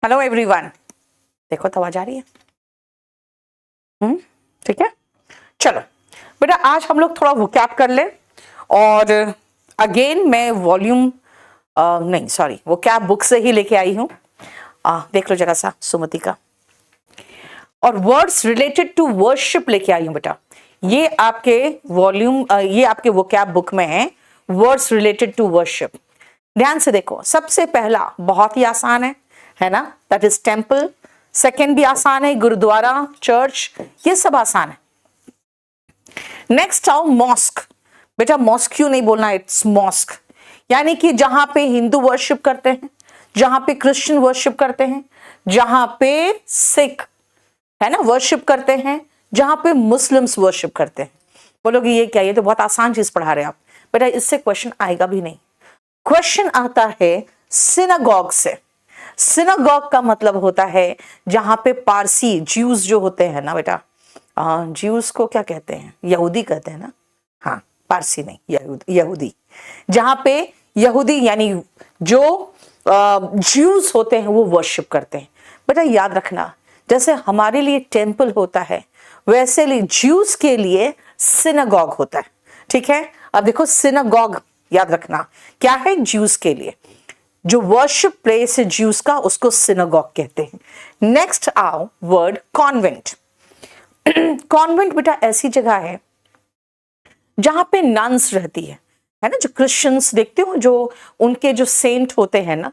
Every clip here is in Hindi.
Hello everyone. देखो तो आवाज आ रही है। ठीक है, चलो बेटा आज हम लोग थोड़ा वोकैब कर ले। और अगेन मैं वॉल्यूम नहीं सॉरी वोकैब बुक से ही लेके आई हूँ। देख लो जरा सा सुमति का। और वर्ड्स रिलेटेड टू वर्शिप लेके आई हूँ बेटा। ये आपके वॉल्यूम ये आपके वोकैब बुक में है, वर्ड्स रिलेटेड टू वर्शिप। ध्यान से देखो, सबसे पहला बहुत ही आसान है ना, दैट इज टेम्पल। सेकेंड भी आसान है, गुरुद्वारा, चर्च, ये सब आसान है। नेक्स्ट आओ मॉस्क। बेटा मॉस्क क्यों नहीं बोलना, इट्स मॉस्क। यानी कि जहां पे हिंदू वर्शिप करते हैं, जहां पे क्रिश्चियन वर्शिप करते हैं, जहां पे सिख है ना वर्शिप करते हैं, जहां पे मुस्लिम्स वर्शिप करते हैं। बोलोगे ये क्या, ये तो बहुत आसान चीज पढ़ा रहे हैं आप। बेटा इससे क्वेश्चन आएगा भी नहीं। क्वेश्चन आता है सिनागॉग से। सिनागॉग का मतलब होता है जहां पे पारसी ज्यूज जो होते हैं ना बेटा, ज्यूज को क्या कहते हैं, यहूदी कहते हैं ना। हाँ पारसी नहीं, यहूदी। जहां पे यहूदी यानी जो ज्यूज होते हैं वो वर्शिप करते हैं। बेटा याद रखना, जैसे हमारे लिए टेम्पल होता है वैसे लिए ज्यूज के लिए सिनागॉग होता है। ठीक है, अब देखो सिनागॉग याद रखना क्या है, ज्यूज के लिए जो वर्शिप प्लेस है ज्यूज का, उसको सिनागॉग कहते हैं। नेक्स्ट आओ वर्ड कॉन्वेंट। कॉन्वेंट बेटा ऐसी जगह है जहां पे नन्स रहती है ना। जो क्रिश्चियंस देखते हो, जो उनके जो सेंट होते हैं ना,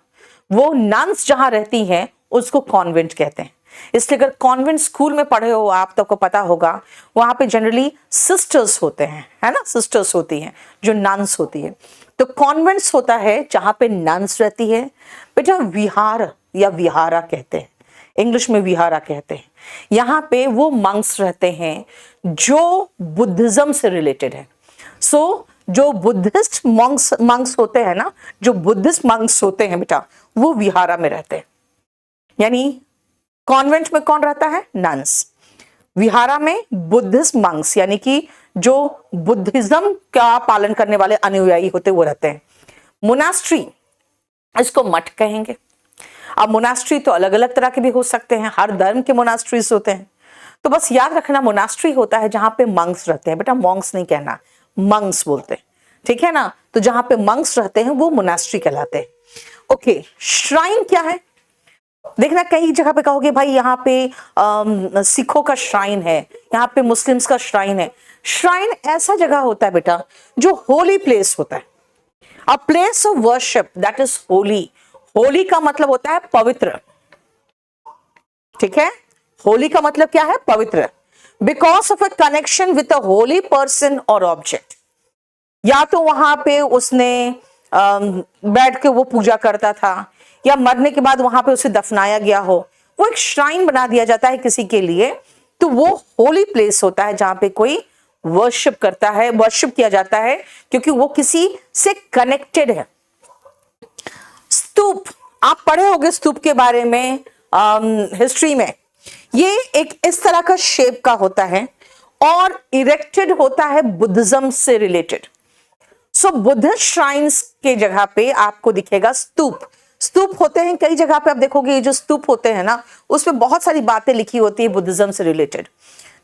वो नन्स जहां रहती हैं उसको कॉन्वेंट कहते हैं। इसलिए अगर कॉन्वेंट स्कूल में पढ़े हो आप तो आपको पता होगा, वहां पे जनरली सिस्टर्स होते हैं, है ना, सिस्टर्स होती हैं जो नन्स होती है। तो कॉन्वेंट्स होता है जहां पे नन्स रहती है। बेटा विहार या विहारा कहते हैं, इंग्लिश में विहारा कहते हैं। यहाँ पे वो मंक्स रहते हैं जो बुद्धिज्म से रिलेटेड है। सो जो बुद्धिस्ट मंक्स होते हैं ना, जो बुद्धिस्ट मंक्स होते हैं बेटा, वो विहारा में रहते हैं। यानी कॉन्वेंट में कौन रहता है, नन्स। विहारा में बुद्धिस्ट मंक्स यानी कि जो बुद्धिज्म का पालन करने वाले अनुयायी होते वो रहते हैं। मोनास्ट्री, इसको मठ कहेंगे। अब मोनास्ट्री तो अलग अलग तरह के भी हो सकते हैं, हर धर्म के मोनास्ट्रीज होते हैं। तो बस याद रखना मोनास्ट्री होता है जहां पे मंक्स रहते हैं। बेटा मॉन्क्स नहीं कहना, मंक्स बोलते हैं, ठीक है ना। तो जहां पे मंक्स रहते हैं वो मोनास्ट्री कहलाते हैं। ओके, श्राइन क्या है, देखना कई जगह पे कहोगे भाई यहाँ पे सिखों का श्राइन है, यहाँ पे मुस्लिम्स का श्राइन है। श्राइन ऐसा जगह होता है बेटा जो होली प्लेस होता है, a place of worship that is Holi. Holi का मतलब होता है पवित्र, ठीक है। होली का मतलब क्या है, पवित्र। Because of a connection with a Holi person और ऑब्जेक्ट। या तो वहां पे उसने बैठ के वो पूजा करता था, या मरने के बाद वहां पे उसे दफनाया गया हो, वो एक श्राइन बना दिया जाता है किसी के लिए। तो वो होली प्लेस होता है जहां पे कोई वर्शिप करता है, वर्शिप किया जाता है, क्योंकि वो किसी से कनेक्टेड है। स्तूप, आप पढ़े होंगे स्तूप के बारे में हिस्ट्री में। ये एक इस तरह का शेप का होता है और इरेक्टेड होता है बुद्धिज्म से रिलेटेड। सो बुद्धिस्ट श्राइन्स के जगह पे आपको दिखेगा स्तूप। स्तूप होते हैं कई जगह पे, आप देखोगे ये जो स्तूप होते हैं ना, उसमें बहुत सारी बातें लिखी होती है बुद्धिज्म से रिलेटेड।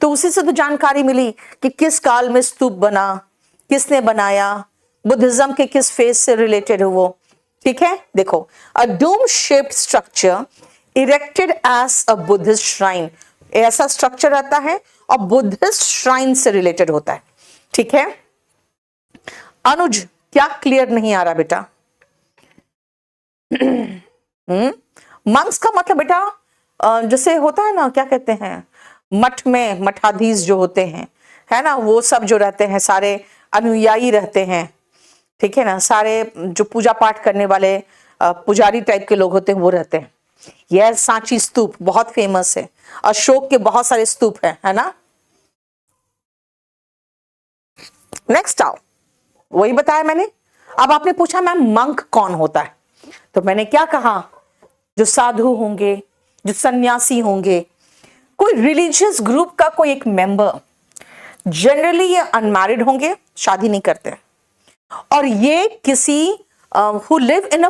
तो उसी से तो जानकारी मिली कि किस काल में स्तूप बना, किसने बनाया, बुद्धिज्म के किस फेज से रिलेटेड है वो। ठीक है, देखो a dome shaped structure erected as a Buddhist shrine. ऐसा स्ट्रक्चर रहता है और बुद्धिस्ट श्राइन से रिलेटेड होता है, ठीक है। अनुज क्या क्लियर नहीं आ रहा बेटा? मंक्स का मतलब बेटा जैसे होता है ना, क्या कहते हैं, मठ में मठाधीश जो होते हैं, है ना, वो सब जो रहते हैं सारे अनुयायी रहते हैं, ठीक है ना। सारे जो पूजा पाठ करने वाले पुजारी टाइप के लोग होते हैं वो रहते हैं। यह सांची स्तूप बहुत फेमस है, अशोक के बहुत सारे स्तूप है ना। नेक्स्ट आओ, वही बताया मैंने। अब आपने पूछा मैम मंक कौन होता है, तो मैंने क्या कहा, जो साधु होंगे, जो सन्यासी होंगे, कोई रिलीजियस ग्रुप का कोई एक मेंबर। जनरली ये अनमैरिड होंगे, शादी नहीं करते, और ये किसी who live in a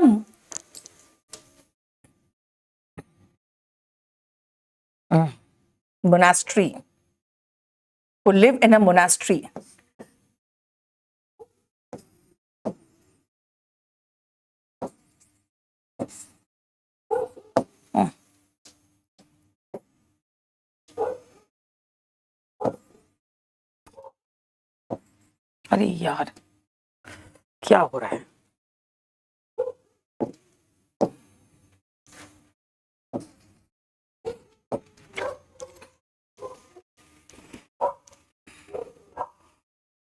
monastery, who live in a monastery. अरे यार क्या हो रहा है?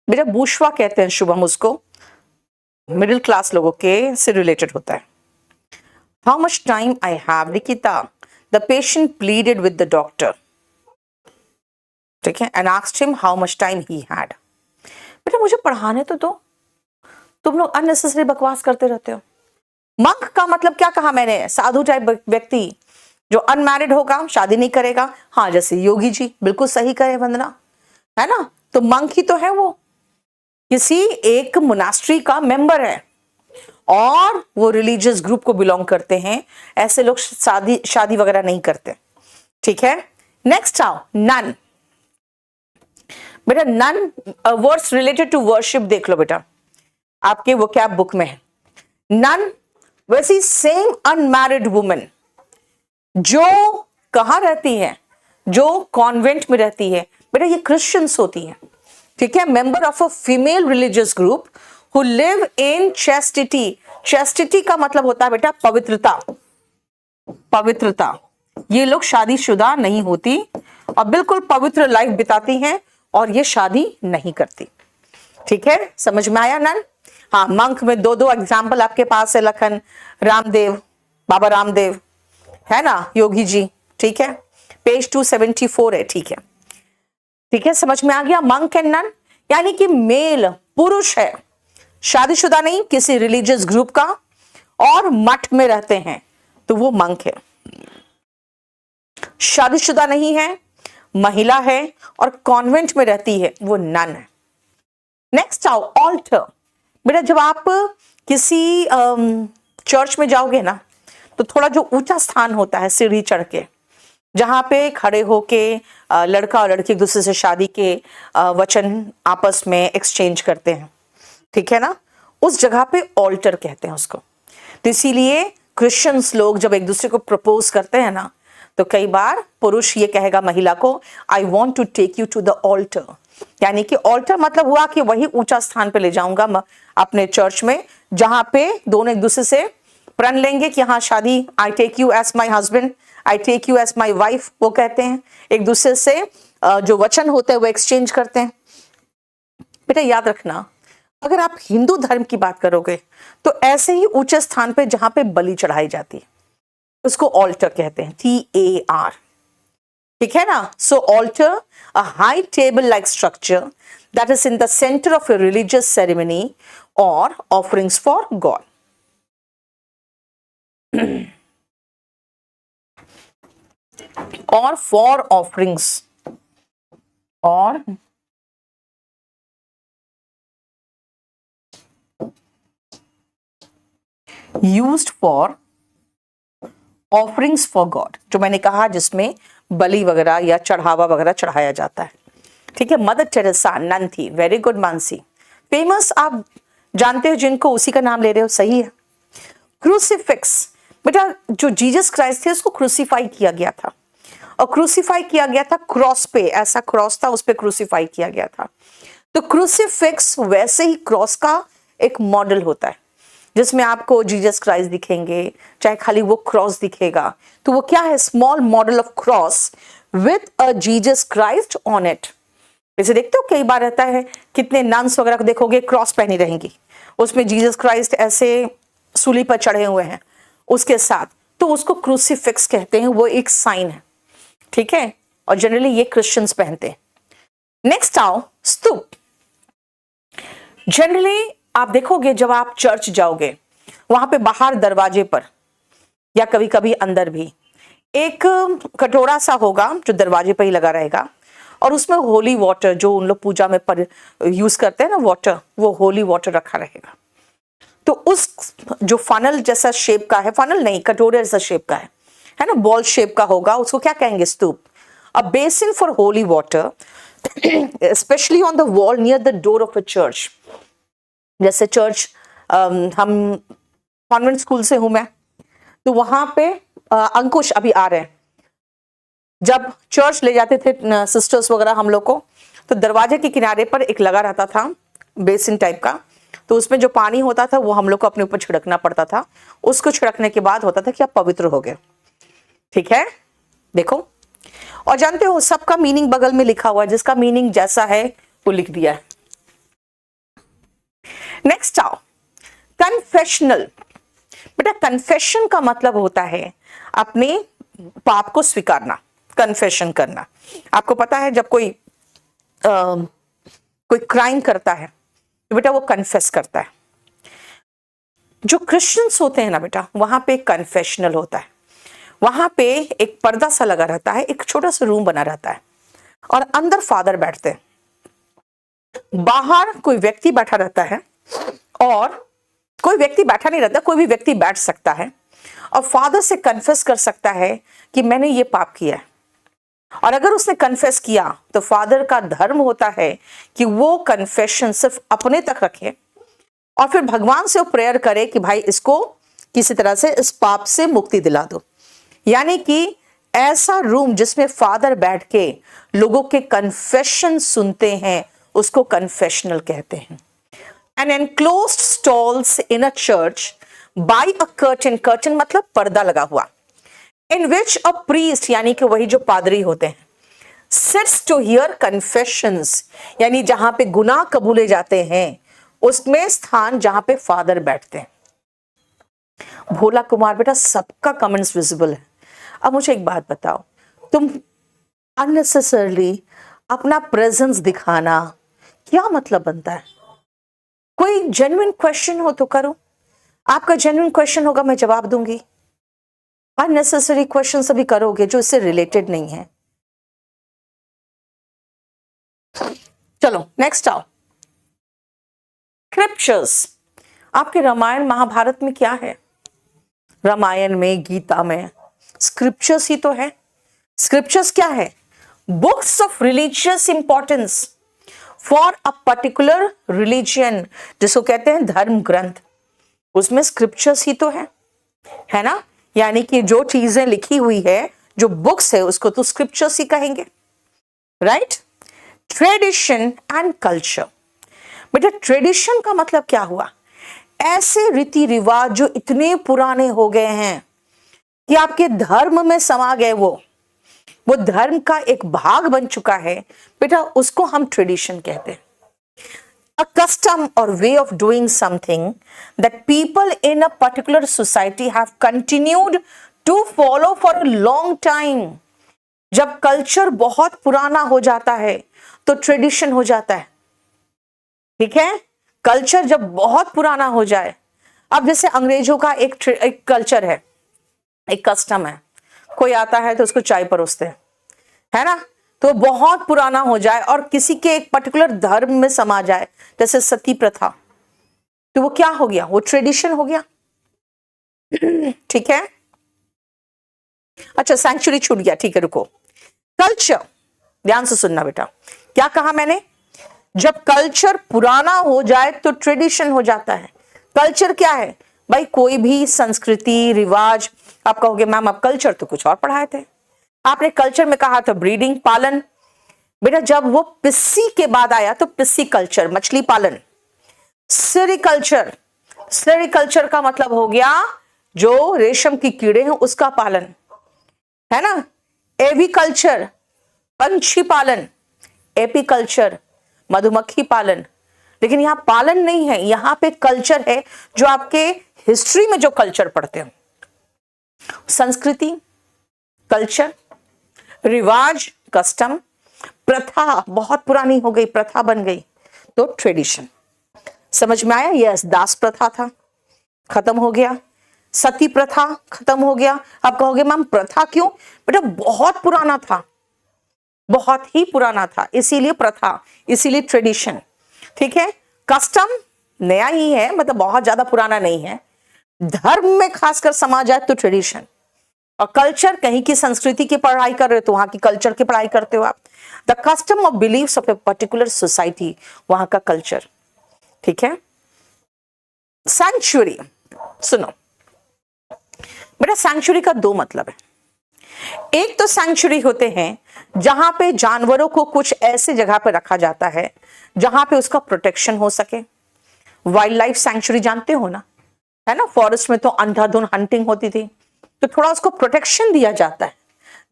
बेटा बूशवा कहते हैं शुभम उसको, मिडिल क्लास लोगों के से रिलेटेड होता है। How much time I have Nikita, the patient pleaded with the doctor, ठीक है, and asked him how much time he had. बेटा मुझे पढ़ाने तो दो, तुम लोग अननेसेसरी बकवास करते रहते हो। मंक का मतलब क्या कहा मैंने? साधु टाइप व्यक्ति जो अनमैरिड होगा, शादी नहीं करेगा। हाँ, जैसे योगी जी, बिल्कुल सही कहे वंदना, है ना? तो मंक ही तो है वो, किसी एक मोनास्ट्री का मेंबर है और वो रिलीजियस ग्रुप को बिलोंग करते हैं। ऐसे लोग शादी वगैरह नहीं करते, ठीक है। नेक्स्ट आओ, नन। बेटा nun words related to worship देख लो बेटा, आपके वोकैब बुक में है। नन वैसी सेम अनमैरिड वुमेन जो कहाँ रहती है, जो कॉन्वेंट में रहती है। बेटा ये क्रिश्चियंस होती है, ठीक है, member of a female religious group who live in chastity. Chastity का मतलब होता है बेटा पवित्रता, पवित्रता। ये लोग शादीशुदा नहीं होती और बिल्कुल पवित्र लाइफ बिताती हैं और ये शादी नहीं करती, ठीक है। समझ में आया नन? हाँ, मंक में दो दो एग्जाम्पल आपके पास है, लखन, रामदेव, बाबा रामदेव, है ना, योगी जी, ठीक है, पेज 274 है, ठीक है, ठीक है, समझ में आ गया। मंक एंड नन यानी कि मेल पुरुष है, शादीशुदा नहीं, किसी रिलीजियस ग्रुप का, और मठ में रहते हैं तो वो मंक है। शादीशुदा नहीं है, महिला है और कॉन्वेंट में रहती है, वो नन है। नेक्स्ट आओ, ऑल्टर। बेटा जब आप किसी चर्च में जाओगे ना तो थोड़ा जो ऊंचा स्थान होता है, सीढ़ी चढ़ के, जहां पे खड़े होके लड़का और लड़की एक दूसरे से शादी के वचन आपस में एक्सचेंज करते हैं, ठीक है ना, उस जगह पे ऑल्टर कहते हैं उसको। तो इसीलिए क्रिश्चियंस लोग जब एक दूसरे को प्रपोज करते हैं ना, तो कई बार पुरुष ये कहेगा महिला को, I want to take you to the altar, यानी कि ऑल्टर मतलब हुआ कि वही ऊंचा स्थान पे ले जाऊंगा अपने चर्च में, जहां पे दोनों एक दूसरे से प्रण लेंगे कि हाँ शादी, I take you as my husband, I take you as my wife, वो कहते हैं, एक दूसरे से जो वचन होते हैं वो एक्सचेंज करते हैं। बेटा याद रखना, अगर आप हिंदू धर्म की बात करोगे तो ऐसे ही ऊंचे स्थान पे जहां पे बलि चढ़ाई जाती है उसको ऑल्टर कहते हैं, TAR, ठीक है ना। So altar, a high table like structure that is in the centre of a religious ceremony और offerings for god. or for offerings or used for offerings for God, जो मैंने कहा जिसमें बलि वगैरह या चढ़ावा वगैरह चढ़ाया जाता है, ठीक है। मदर टेरेसा नन थी, वेरी गुड मानसी, फेमस, आप जानते हो जिनको, उसी का नाम ले रहे हो, सही है। क्रूसीफिक्स, बेटा जो जीसस क्राइस्ट थे उसको क्रूसीफाई किया गया था, और क्रूसीफाई किया गया था क्रॉस पे, ऐसा क्रॉस था उस पे क्रूसीफाई किया गया था। तो क्रूसीफिक्स वैसे ही क्रॉस का एक मॉडल होता है जिसमें आपको जीसस क्राइस्ट दिखेंगे, चाहे खाली वो क्रॉस दिखेगा, तो वो क्या है, small model of cross with a Jesus Christ on it. जैसे देखते हो कई बार रहता है, कितने नन्स वगैरह को देखोगे क्रॉस पहनी रहेंगी, उसमें जीसस क्राइस्ट ऐसे सूली पर चढ़े हुए हैं उसके साथ, तो उसको क्रूसीफिक्स कहते हैं, वो एक साइन है, ठीक है, और जनरली ये क्रिश्चियंस पहनते हैं। नेक्स्ट आओ, स्तूप। जनरली आप देखोगे जब आप चर्च जाओगे, वहां पे बाहर दरवाजे पर या कभी कभी अंदर भी एक कटोरा सा होगा जो दरवाजे पर ही लगा रहेगा, और उसमें होली वाटर, जो उन लोग पूजा में पर यूज करते हैं ना वाटर, वो होली वाटर रखा रहेगा। तो उस जो फनल जैसा शेप का है, फनल नहीं, कटोरे जैसा शेप का है ना, बॉल शेप का होगा, उसको क्या कहेंगे, स्तूप। a basin for holy water, especially on the wall near the door of a church. जैसे चर्च, हम कॉन्वेंट स्कूल से हूं मैं, तो वहां पे अंकुश अभी आ रहे हैं, जब चर्च ले जाते थे सिस्टर्स वगैरह हम लोग को, तो दरवाजे के किनारे पर एक लगा रहता था बेसिन टाइप का, तो उसमें जो पानी होता था वो हम लोग को अपने ऊपर छिड़कना पड़ता था। उसको छिड़कने के बाद होता था कि आप पवित्र हो गए। ठीक है, देखो। और जानते हो सबका मीनिंग बगल में लिखा हुआ है, जिसका मीनिंग जैसा है वो लिख दिया है। नेक्स्ट आओ, कन्फेशनल। बेटा कन्फेशन का मतलब होता है अपने पाप को स्वीकारना, कन्फेशन करना। आपको पता है जब कोई क्राइम करता है तो बेटा वो कन्फेस करता है। जो क्रिश्चियंस होते हैं ना बेटा, वहां पे कन्फेशनल होता है, वहां पे एक पर्दा सा लगा रहता है, एक छोटा सा रूम बना रहता है और अंदर फादर बैठते हैं, बाहर कोई व्यक्ति बैठा रहता है, और कोई व्यक्ति बैठा नहीं रहता, कोई भी व्यक्ति बैठ सकता है और फादर से कन्फेस कर सकता है कि मैंने ये पाप किया है। और अगर उसने कन्फेस किया तो फादर का धर्म होता है कि वो कन्फेशन सिर्फ अपने तक रखे और फिर भगवान से वो प्रेयर करे कि भाई इसको किसी तरह से इस पाप से मुक्ति दिला दो। यानी कि ऐसा रूम जिसमें फादर बैठ के लोगों के कन्फेशन सुनते हैं उसको कन्फेशनल कहते हैं। An enclosed stalls in a church by a curtain, curtain मतलब पर्दा लगा हुआ, in which a priest यानी कि वही जो पादरी होते हैं, sits to hear confessions, यानी जहां पे गुनाह कबूले जाते हैं उसमें स्थान जहां पे फादर बैठते हैं। भोला कुमार बेटा सबका कमेंट्स विजिबल है। अब मुझे एक बात बताओ, तुम अननेसेसरली अपना प्रेजेंस दिखाना क्या मतलब बनता है? कोई जेन्युइन क्वेश्चन हो तो करो, आपका जेन्युइन क्वेश्चन होगा मैं जवाब दूंगी। अननेसेसरी क्वेश्चन सभी करोगे जो इससे रिलेटेड नहीं है। चलो नेक्स्ट आओ, स्क्रिप्चर्स। आपके रामायण महाभारत में क्या है? रामायण में, गीता में स्क्रिप्चर्स ही तो है। स्क्रिप्चर्स क्या है? Books of religious importance for a particular religion, जिसको कहते हैं धर्म ग्रंथ। उसमें स्क्रिप्चर्स ही तो है ना। यानी कि जो चीजें लिखी हुई है, जो बुक्स है, उसको तो स्क्रिप्चर्स ही कहेंगे, राइट। Tradition and culture. बेटा ट्रेडिशन का मतलब क्या हुआ? ऐसे रीति रिवाज जो इतने पुराने हो गए हैं कि आपके धर्म में समा गए, वो धर्म का एक भाग बन चुका है बेटा, उसको हम ट्रेडिशन कहते हैं। A custom or way of doing something that people in a particular society have continued to follow for a long time. जब कल्चर बहुत पुराना हो जाता है तो ट्रेडिशन हो जाता है। ठीक है, कल्चर जब बहुत पुराना हो जाए, अब जैसे अंग्रेजों का एक कल्चर है, एक कस्टम है, कोई आता है तो उसको चाय परोसते हैं, है ना। तो बहुत पुराना हो जाए और किसी के एक पर्टिकुलर धर्म में समा जाए, जैसे सती प्रथा, तो वो क्या हो गया? वो ट्रेडिशन हो गया। ठीक है, अच्छा सैंक्चुरी छूट गया, ठीक है रुको। कल्चर, ध्यान से सुनना बेटा, क्या कहा मैंने? जब कल्चर पुराना हो जाए तो ट्रेडिशन हो जाता है। कल्चर क्या है भाई? कोई भी संस्कृति, रिवाज। आप कहोगे मैम आप कल्चर तो कुछ और पढ़ाए थे, आपने कल्चर में कहा था ब्रीडिंग, पालन। बेटा जब वो पिस्सी के बाद आया तो पिस्सी कल्चर, मछली पालन। सेरिकल्चर, सेरिकल्चर का मतलब हो गया जो रेशम की कीड़े हैं उसका पालन, है ना। एविकल्चर, पंछी पालन। एपीकल्चर, मधुमक्खी पालन। लेकिन यहां पालन नहीं है, यहां पे कल्चर है, जो आपके हिस्ट्री में जो कल्चर पढ़ते हो। संस्कृति, कल्चर, रिवाज, कस्टम, प्रथा बहुत पुरानी हो गई, प्रथा बन गई तो ट्रेडिशन। समझ में आया? यस, दास प्रथा था, खत्म हो गया। सती प्रथा खत्म हो गया। आप कहोगे मैम प्रथा क्यों? बेटा बहुत पुराना था, बहुत ही पुराना था, इसीलिए प्रथा, इसीलिए ट्रेडिशन। ठीक है, कस्टम नया ही है, मतलब बहुत ज्यादा पुराना नहीं है। धर्म में खासकर समा जाए तो ट्रेडिशन, और कल्चर, कहीं की संस्कृति की पढ़ाई कर रहे हो तो वहां की कल्चर की पढ़ाई करते हो आप। The custom of beliefs of a particular society, वहां का कल्चर। ठीक है। सैंक्चुरी, सुनो बेटा, सैंक्चुरी का दो मतलब है। एक तो सैंक्चुरी होते हैं जहां पे जानवरों को कुछ ऐसे जगह पे रखा जाता है जहां पे उसका प्रोटेक्शन हो सके। वाइल्ड लाइफ सैंक्चुरी जानते हो ना, है ना, फॉरेस्ट में तो अंधाधुंध हंटिंग होती थी, तो थोड़ा उसको प्रोटेक्शन दिया जाता है।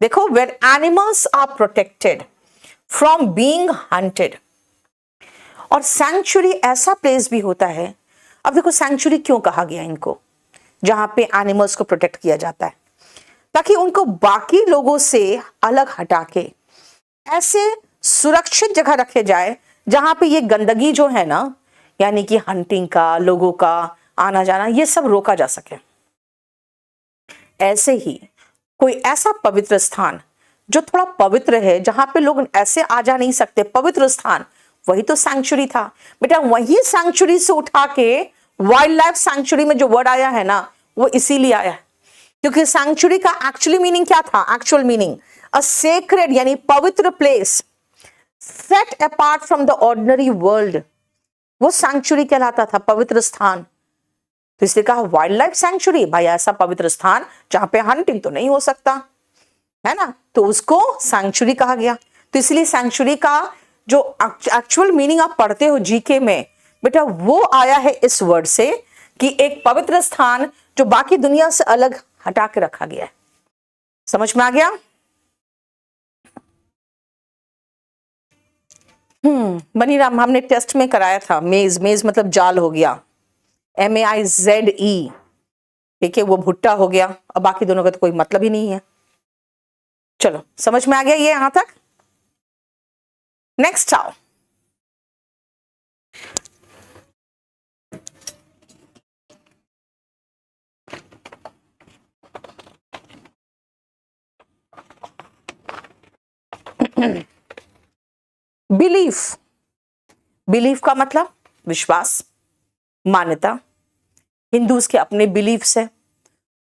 देखो, where animals are protected from being hunted. और सैंक्चुरी ऐसा प्लेस भी होता है। अब देखो सैंक्चुरी क्यों कहा गया इनको, जहां पे एनिमल्स को प्रोटेक्ट किया जाता है, ताकि उनको बाकी लोगों से अलग हटा के ऐसे सुरक्षित जगह रखे जाए जहां पे ये गंदगी जो है ना, यानी कि हंटिंग का, लोगों का आना जाना, ये सब रोका जा सके। ऐसे ही कोई ऐसा पवित्र स्थान जो थोड़ा पवित्र है, जहां पे लोग ऐसे आ जा नहीं सकते, पवित्र स्थान, वही तो सैंक्चुरी था बेटा। वही सैंक्चुरी से उठा के वाइल्ड लाइफ सैंक्चुरी में जो वर्ड आया है ना, वो इसीलिए आया है क्योंकि सैंक्चुरी का एक्चुअली मीनिंग क्या था? एक्चुअल मीनिंग अ सेक्रेड, यानी पवित्र place set apart from the ordinary world, वो सैंक्चुरी कहलाता था, पवित्र स्थान। तो इसलिए कहा वाइल्ड लाइफ सैंक्चुरी, भाई ऐसा पवित्र स्थान जहां पे हंटिंग तो नहीं हो सकता, है ना, तो उसको सैंक्चुरी कहा गया। तो इसलिए सैंक्चुरी का जो एक्चुअल मीनिंग आप पढ़ते हो जीके में बेटा, वो आया है इस वर्ड से कि एक पवित्र स्थान जो बाकी दुनिया से अलग हटा के रखा गया है। समझ में आ गया? बनीराम, हमने टेस्ट में कराया था, मेज, मेज मतलब जाल हो गया, MAIZE, ठीक है, वो भुट्टा हो गया। अब बाकी दोनों का तो कोई मतलब ही नहीं है। चलो समझ में आ गया ये यहां तक। नेक्स्ट आओ, बिलीफ। बिलीफ का मतलब विश्वास, मान्यता। हिंदूज के अपने बिलीफ्स है,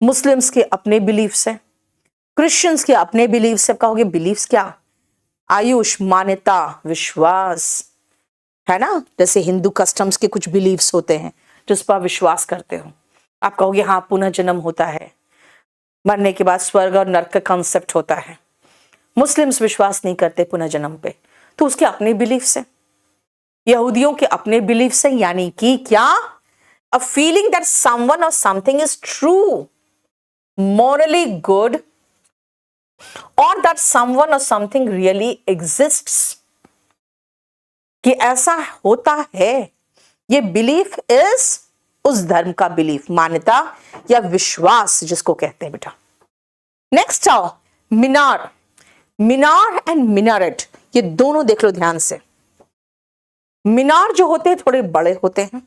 मुस्लिम्स के अपने बिलीफ्स है, क्रिश्चियंस के अपने बिलीफ्स है। कहोगे बिलीफ्स क्या? आयुष, मान्यता, विश्वास, है ना। जैसे हिंदू कस्टम्स के कुछ बिलीफ्स होते हैं जिस पर विश्वास करते हो। आप कहोगे हाँ पुनः जन्म होता है, मरने के बाद स्वर्ग और नरक का कॉन्सेप्ट होता है। मुस्लिम्स विश्वास नहीं करते पुनः जन्म पे, तो उसके अपने बिलीफ्स है। यहूदियों के अपने बिलीफ्स है, यानी कि क्या? अ फीलिंग दैट समवन और something is true, morally good, or that someone or something really exists, कि ऐसा होता है। ये बिलीफ इज उस धर्म का बिलीफ, मान्यता या विश्वास जिसको कहते हैं बेटा। नेक्स्ट आओ, मीनार। मीनार एंड मिनारेट, ये दोनों देख लो ध्यान से। मीनार जो होते हैं थोड़े बड़े होते हैं,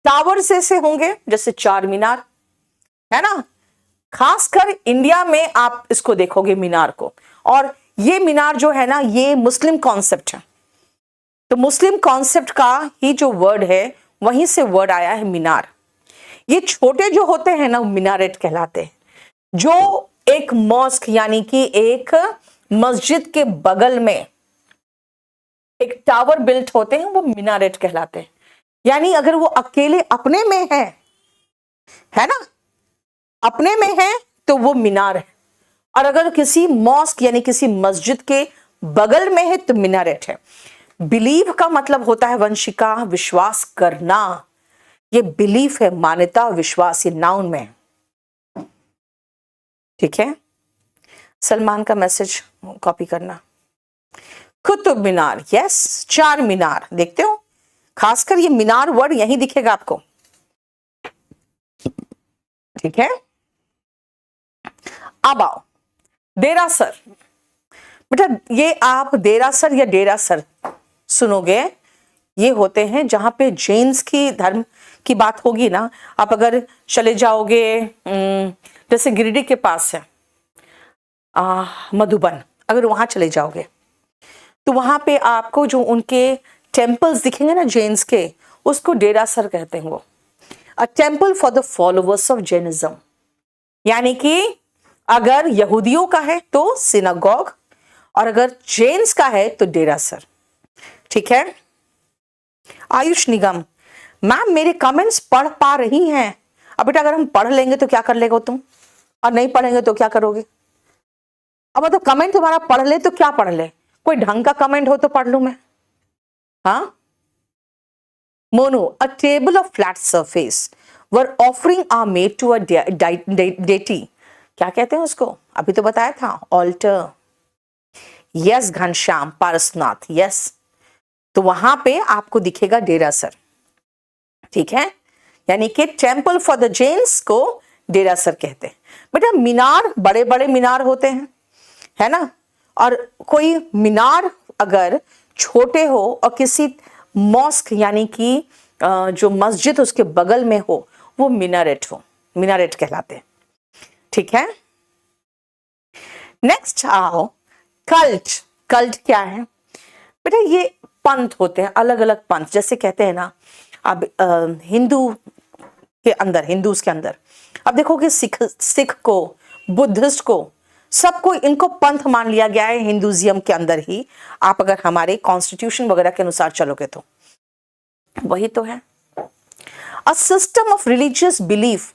टावर से होंगे, जैसे चार मीनार, है ना। खासकर इंडिया में आप इसको देखोगे मीनार को, और ये मीनार जो है ना, ये मुस्लिम कॉन्सेप्ट है। तो मुस्लिम कॉन्सेप्ट का ही जो वर्ड है, वहीं से वर्ड आया है मीनार। ये छोटे जो होते हैं ना, मिनारेट कहलाते हैं। जो एक मॉस्क यानी कि एक मस्जिद के बगल में एक टावर बिल्ट होते हैं, वो मिनारेट कहलाते हैं। यानी अगर वो अकेले अपने में है ना, अपने में है तो वो मीनार है, और अगर किसी मॉस्क यानी किसी मस्जिद के बगल में है तो मिनारेट है। बिलीव का मतलब होता है वंशिका, विश्वास करना। ये बिलीफ है, मान्यता, विश्वास, ये नाउन में। ठीक है, सलमान का मैसेज कॉपी करना। कुतुब मीनार, यस, चार मीनार देखते हो, खासकर ये मीनार वर्ड यहीं दिखेगा आपको। ठीक है, अब आओ देरासर। बेटा ये आप देरासर या डेरासर सुनोगे, ये होते हैं जहां पे जैन्स की धर्म की बात होगी ना। आप अगर चले जाओगे, जैसे गिरिडीह के पास है मधुबन, अगर वहां चले जाओगे तो वहां पे आपको जो उनके टेम्पल्स दिखेंगे ना जैन्स के, उसको डेरासर कहते हैं। वो a temple for the followers of Jainism, यानी कि अगर यहूदियों का है तो सिनागॉग, और अगर जैन्स का है तो डेरासर। ठीक है। आयुष निगम, मैम मेरे कमेंट्स पढ़ पा रही हैं? अब बेटा अगर हम पढ़ लेंगे तो क्या कर लेगा तुम, और नहीं पढ़ेंगे तो क्या करोगे? अब मतलब कमेंट तुम्हारा पढ़ ले तो क्या पढ़ ले, कोई ढंग का कमेंट हो तो पढ़ लू मैं। हाँ। Mono, a table of flat surface where offering are made to a deity. क्या कहते हैं उसको, अभी तो बताया था, altar. Yes Ghanshyam Parasnath, yes. तो वहां पे आपको दिखेगा डेरासर। ठीक है, यानी कि टेम्पल फॉर द जैन्स को डेरासर कहते हैं। बेटा मीनार, बड़े बड़े मीनार होते हैं, है ना, और कोई मीनार अगर छोटे हो और किसी मॉस्क यानी कि जो मस्जिद उसके बगल में हो वो मिनारेट हो, मिनारेट कहलाते हैं। ठीक है। नेक्स्ट आओ, कल्ट। कल्ट क्या है बेटा? ये पंथ होते हैं, अलग अलग पंथ, जैसे कहते हैं ना अब हिंदू के अंदर, हिंदूज के अंदर अब देखोगे सिख को, बुद्धिस्ट को, सबको इनको पंथ मान लिया गया है हिंदुइज्म के अंदर ही। आप अगर हमारे कॉन्स्टिट्यूशन वगैरह के अनुसार चलोगे तो वही तो है। A system of religious belief,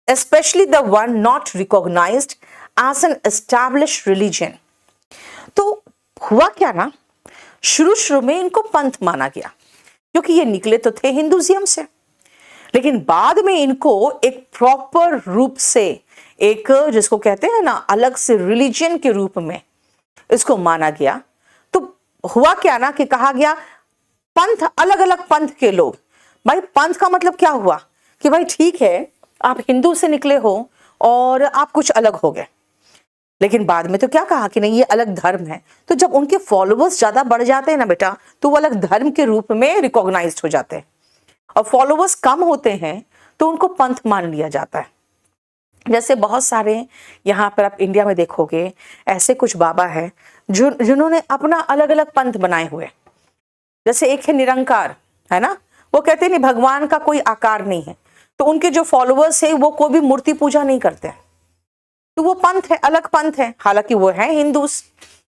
especially the one not recognized as an established religion। तो हुआ क्या ना, शुरू शुरू में इनको पंथ माना गया क्योंकि ये निकले तो थे हिंदुइज्म से, लेकिन बाद में इनको एक प्रॉपर रूप से, एक जिसको कहते हैं ना अलग से रिलीजन के रूप में इसको माना गया। तो हुआ क्या ना कि कहा गया पंथ, अलग अलग पंथ के लोग, भाई पंथ का मतलब क्या हुआ कि भाई ठीक है आप हिंदू से निकले हो और आप कुछ अलग हो गए, लेकिन बाद में तो क्या कहा कि नहीं ये अलग धर्म है। तो जब उनके फॉलोअर्स ज्यादा बढ़ जाते हैं ना बेटा, तो वो अलग धर्म के रूप में रिकॉग्नाइज्ड हो जाते हैं, और फॉलोअर्स कम होते हैं तो उनको पंथ मान लिया जाता है। जैसे बहुत सारे यहाँ पर आप इंडिया में देखोगे ऐसे कुछ बाबा है जिन्होंने अपना अलग अलग पंथ बनाए हुए। जैसे एक है निरंकार, है ना, वो कहते नहीं भगवान का कोई आकार नहीं है, तो उनके जो फॉलोअर्स है वो कोई भी मूर्ति पूजा नहीं करते हैं, तो वो पंथ है, अलग पंथ है, हालांकि वो है हिंदूस।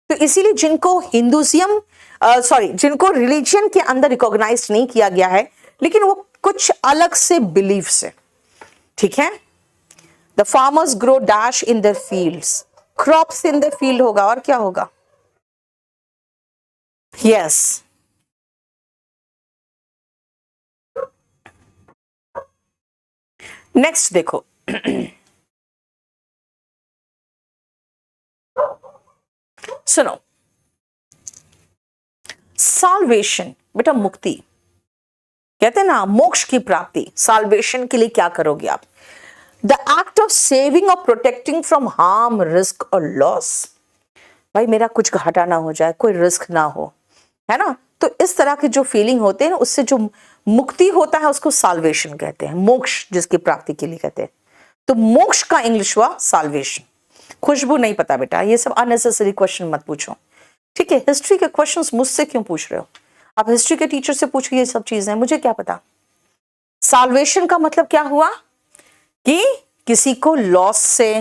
तो इसीलिए जिनको हिंदुइज्म जिनको रिलीजन के अंदर रिकॉग्नाइज नहीं किया गया है, लेकिन वो कुछ अलग से बिलीव्स है। ठीक है। The farmers grow dash in their fields, crops in the field होगा, और क्या होगा? यस। नेक्स्ट देखो सुनो, साल्वेशन बेटा मुक्ति, कहते हैं ना मोक्ष की प्राप्ति, साल्वेशन के लिए क्या करोगे आप? द एक्ट ऑफ सेविंग और प्रोटेक्टिंग फ्रॉम हार्म, रिस्क और लॉस। भाई मेरा कुछ घाटा ना हो जाए, कोई रिस्क ना हो, है ना, तो इस तरह के जो फीलिंग होते हैं उससे जो मुक्ति होता है उसको साल्वेशन कहते हैं, मोक्ष जिसकी प्राप्ति के लिए कहते हैं। तो मोक्ष का इंग्लिश हुआ साल्वेशन। खुशबू नहीं पता बेटा, ये सब अननेसेसरी क्वेश्चन मत पूछो, ठीक है। हिस्ट्री के क्वेश्चंस मुझसे क्यों पूछ रहे हो? आप हिस्ट्री के टीचर से पूछिए, ये सब चीजें मुझे क्या पता। साल्वेशन का मतलब क्या हुआ कि किसी को लॉस से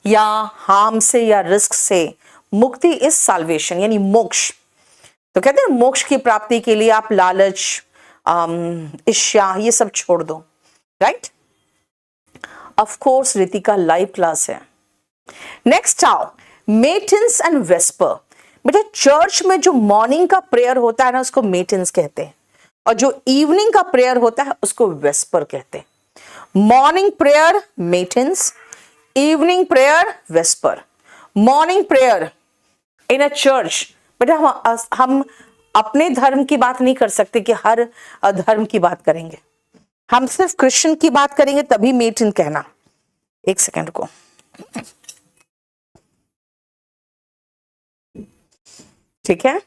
या हार्म से या रिस्क से मुक्ति इस साल्वेशन यानी मोक्ष। तो कहते हैं मोक्ष की प्राप्ति के लिए आप लालच, ईर्ष्या ये सब छोड़ दो, right. Of course Ritika live class है। नेक्स्ट आओ, मेटिन्स एंड वेस्पर। बेटा चर्च में जो मॉर्निंग का प्रेयर होता है ना उसको मेटिन्स कहते हैं, और जो इवनिंग का प्रेयर होता है उसको वेस्पर कहते हैं। Morning prayer matins, evening prayer vesper. Morning prayer in a church, बेटा हम अपने धर्म की बात नहीं कर सकते कि हर धर्म की बात करेंगे, हम सिर्फ क्रिश्चियन की बात करेंगे तभी मेटिन कहना। एक सेकंड को, ठीक है।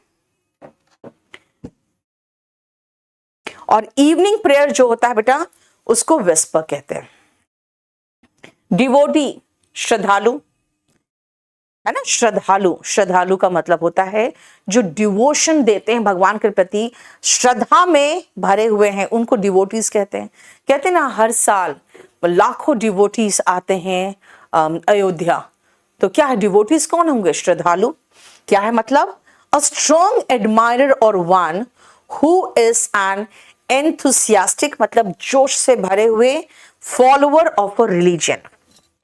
और इवनिंग प्रेयर जो होता है बेटा उसको वेस्पर कहते हैं। डिवोटी श्रद्धालु, है ना, श्रद्धालु, श्रद्धालु का मतलब होता है जो डिवोशन देते हैं भगवान के प्रति, श्रद्धा में भरे हुए हैं, उनको डिवोटीज कहते हैं। कहते हैं ना हर साल लाखों डिवोटीज आते हैं अयोध्या, तो क्या है, डिवोटीज कौन होंगे, श्रद्धालु। क्या है मतलब, अ स्ट्रॉन्ग एडमायरर और one who is an enthusiastic, मतलब जोश से भरे हुए फॉलोअर ऑफ अ रिलीजन।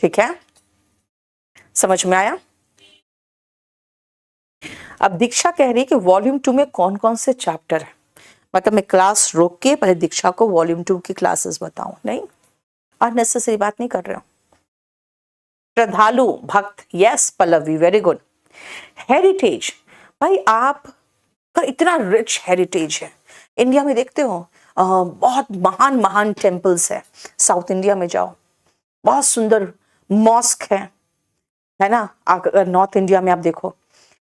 ठीक है, समझ में आया। अब दीक्षा कह रही है कि वॉल्यूम 2 में कौन कौन से चैप्टर है, मतलब मैं क्लास रोक के पहले दीक्षा को वॉल्यूम 2 की क्लासेस बताऊं, नहीं अननेसेसरी बात नहीं कर रहे हो। श्रद्धालु, भक्त, yes Pallavi, very good. Heritage, भाई आपका इतना रिच हेरिटेज है इंडिया में, देखते हो बहुत महान महान टेम्पल्स है। साउथ इंडिया में जाओ, बहुत सुंदर मॉस्क है ना। अगर नॉर्थ इंडिया में आप देखो,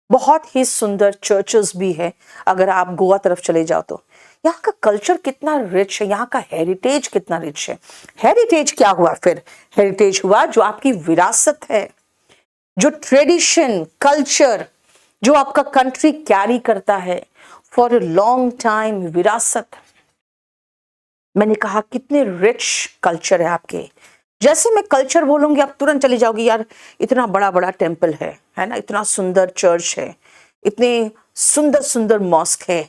बहुत ही सुंदर चर्चेस भी है। अगर आप गोवा तरफ चले जाओ तो यहाँ का कल्चर कितना रिच है, यहाँ का हेरिटेज कितना रिच है। हेरिटेज क्या हुआ फिर, हेरिटेज हुआ जो आपकी विरासत है, जो ट्रेडिशन कल्चर जो आपका कंट्री कैरी करता है फॉर अ लॉन्ग टाइम, विरासत। मैंने कहा कितने रिच कल्चर है आपके। जैसे मैं कल्चर बोलूंगी आप तुरंत चली जाओगी, यार इतना बड़ा बड़ा टेम्पल है ना, इतना सुंदर चर्च है, इतने सुंदर सुंदर मॉस्क है,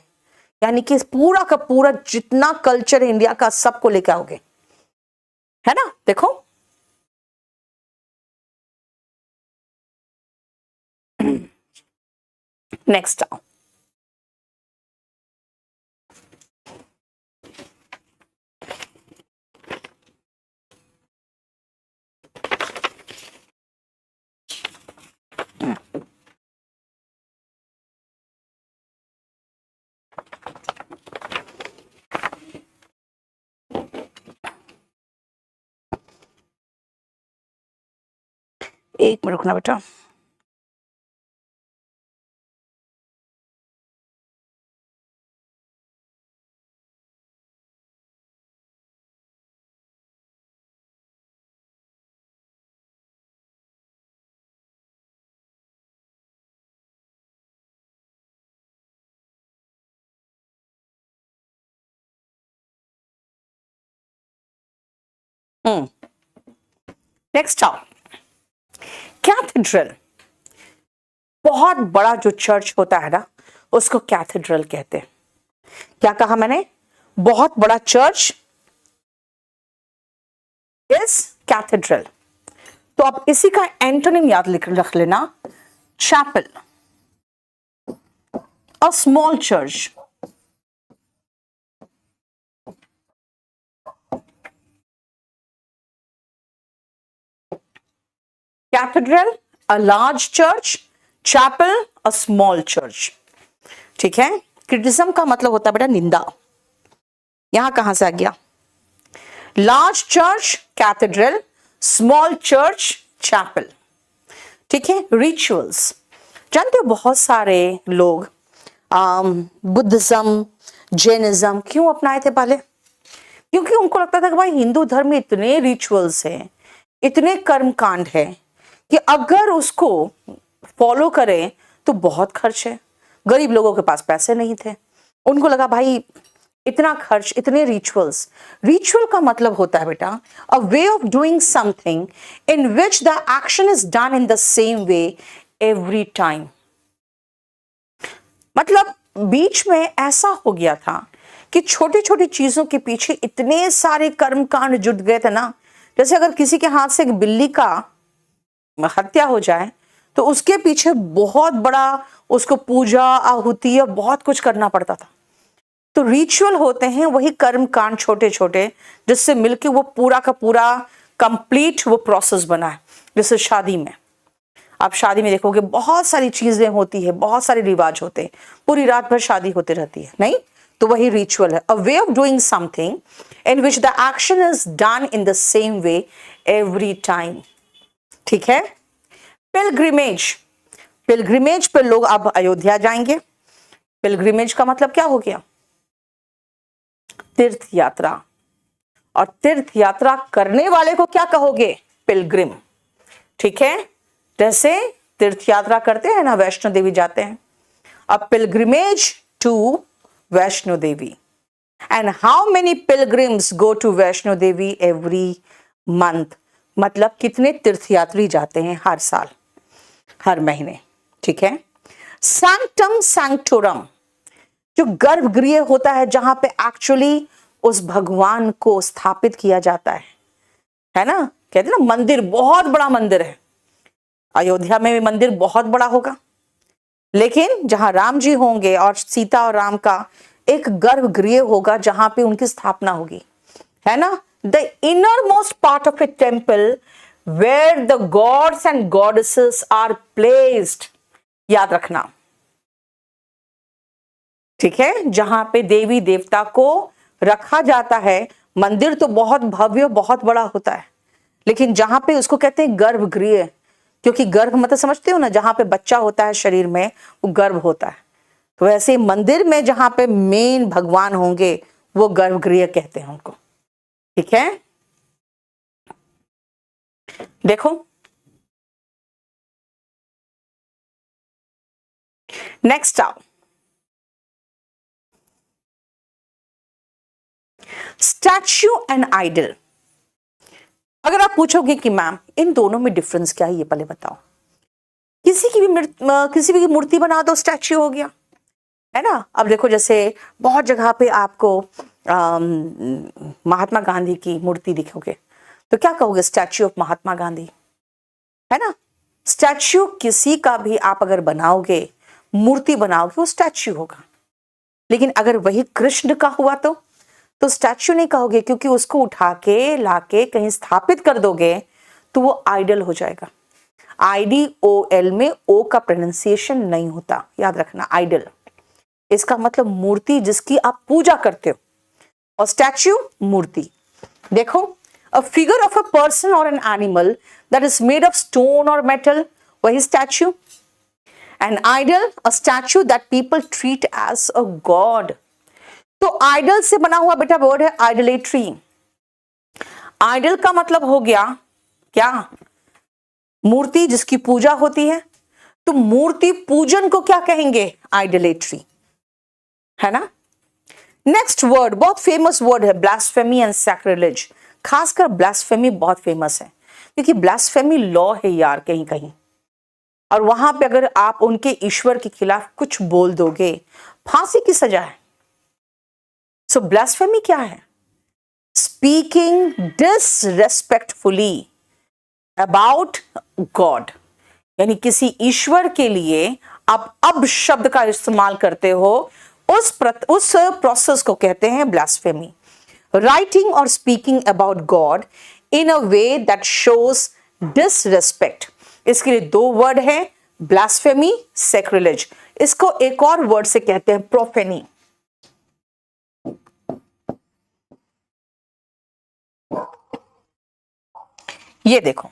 यानी कि पूरा का पूरा जितना कल्चर है इंडिया का सबको लेके आओगे, है ना। देखो नेक्स्ट आओ, एक मिनट रुकना बेटा। नेक्स्ट आओ, कैथेड्रल, बहुत बड़ा जो चर्च होता है ना उसको कैथेड्रल कहते हैं। क्या कहा मैंने, बहुत बड़ा चर्च इज कैथेड्रल। तो आप इसी का एंटोनिम याद रख लेना, chapel, a small church. Cathedral a large church, chapel a small church. ठीक है, क्रिटिसिज्म का मतलब होता है बेटा निंदा। यहां कहां से आ गया, large church cathedral, small church chapel. ठीक है, रिचुअल्स, जानते हो बहुत सारे लोग बुद्धिज्म जैनिज्म क्यों अपनाए थे पहले, क्योंकि उनको लगता था कि भाई हिंदू धर्म में इतने रिचुअल्स हैं, इतने कर्म कांड है कि अगर उसको फॉलो करें तो बहुत खर्च है। गरीब लोगों के पास पैसे नहीं थे, उनको लगा भाई इतना खर्च, इतने रिचुअल्स। रिचुअल का मतलब होता है बेटा a way of doing something in which the action is done in the same way every time. मतलब बीच में ऐसा हो गया था कि छोटी छोटी चीजों के पीछे इतने सारे कर्म कांड जुट गए थे ना। जैसे अगर किसी के हाथ से एक बिल्ली का हत्या हो जाए तो उसके पीछे बहुत बड़ा उसको पूजा आहुति और बहुत कुछ करना पड़ता था। तो रिचुअल होते हैं वही कर्म कांड छोटे छोटे जिससे मिलके वो पूरा का पूरा कंप्लीट वो प्रोसेस बना है। जैसे शादी में, आप शादी में देखोगे बहुत सारी चीजें होती है, बहुत सारे रिवाज होते हैं, पूरी रात भर शादी होती रहती है, नहीं तो वही रिचुअल है, a way of doing something in which the action is done in the same way every time. ठीक है, पिलग्रिमेज, पिलग्रिमेज पे लोग अब अयोध्या जाएंगे। पिलग्रिमेज का मतलब क्या हो गया, तीर्थ यात्रा, और तीर्थ यात्रा करने वाले को क्या कहोगे, पिलग्रिम। ठीक है, जैसे तीर्थ यात्रा करते हैं ना, वैष्णो देवी जाते हैं, अब pilgrimage to Vaishno Devi. And how many pilgrims go to Vaishno Devi every month, मतलब कितने तीर्थयात्री जाते हैं हर साल। हर महीने, ठीक है। सैंक्टम सैंक्टोरम, जो गर्भगृह होता है जहां पे एक्चुअली उस भगवान को स्थापित किया जाता है ना। कहते हैं ना मंदिर, बहुत बड़ा मंदिर है, अयोध्या में भी मंदिर बहुत बड़ा होगा, लेकिन जहां राम जी होंगे और सीता और राम का एक गर्भगृह होगा जहां पे उनकी स्थापना होगी, है ना। The innermost part of a temple where the gods and goddesses are placed, याद रखना, ठीक है, जहां पे देवी देवता को रखा जाता है। मंदिर तो बहुत भव्य, बहुत बड़ा होता है, लेकिन जहां पे उसको कहते हैं गर्भगृह, क्योंकि गर्भ मतलब समझते हो ना, जहां पे बच्चा होता है शरीर में वो गर्भ होता है। तो वैसे मंदिर में जहां पे मेन भगवान होंगे वो गर्भगृह कहते हैं उनको, ठीक है। देखो नेक्स्ट आओ, स्टैच्यू एंड आइडल। अगर आप पूछोगे कि मैम इन दोनों में डिफरेंस क्या है, ये पहले बताओ। किसी भी मूर्ति बना दो, स्टैच्यू हो गया, है ना। अब देखो जैसे बहुत जगह पे आपको महात्मा गांधी की मूर्ति दिखोगे तो क्या कहोगे, स्टैच्यू ऑफ महात्मा गांधी, है ना। स्टैच्यू किसी का भी आप अगर बनाओगे, मूर्ति बनाओगे, वो स्टैच्यू होगा। लेकिन अगर वही कृष्ण का हुआ तो स्टैच्यू नहीं कहोगे, क्योंकि उसको उठा के लाके कहीं स्थापित कर दोगे तो वो आइडल हो जाएगा। IDOL में ओ का प्रोनाउंसिएशन नहीं होता, याद रखना, आइडल। इसका मतलब मूर्ति जिसकी आप पूजा करते हो, और स्टैच्यू मूर्ति। देखो, a figure of a person और an animal that is made of stone और मेटल, वही statue. An idol, a statue that people treat as a god. तो आइडल से बना हुआ बेटा वर्ड है आइडलेट्री। आइडल का मतलब हो गया क्या, मूर्ति जिसकी पूजा होती है। तो मूर्ति पूजन को क्या कहेंगे, आइडलेट्री, है ना। नेक्स्ट वर्ड बहुत फेमस वर्ड है, ब्लास्फेमी एंड सैक्रिलेज। खासकर ब्लास्फेमी बहुत फेमस है, क्योंकि ब्लास्फेमी लॉ है यार कहीं कहीं, और वहां पे अगर आप उनके ईश्वर के खिलाफ कुछ बोल दोगे फांसी की सजा है। सो ब्लास्फेमी क्या है, स्पीकिंग डिसरेस्पेक्टफुली अबाउट गॉड, यानी किसी ईश्वर के लिए आप अब शब्द का इस्तेमाल करते हो, उस प्रोसेस को कहते हैं ब्लास्फेमी। राइटिंग और speaking about God in a way that shows disrespect, इसके लिए दो वर्ड है, ब्लास्फेमी, सैक्रिलेज। इसको एक और वर्ड से कहते हैं प्रोफेनी। ये देखो,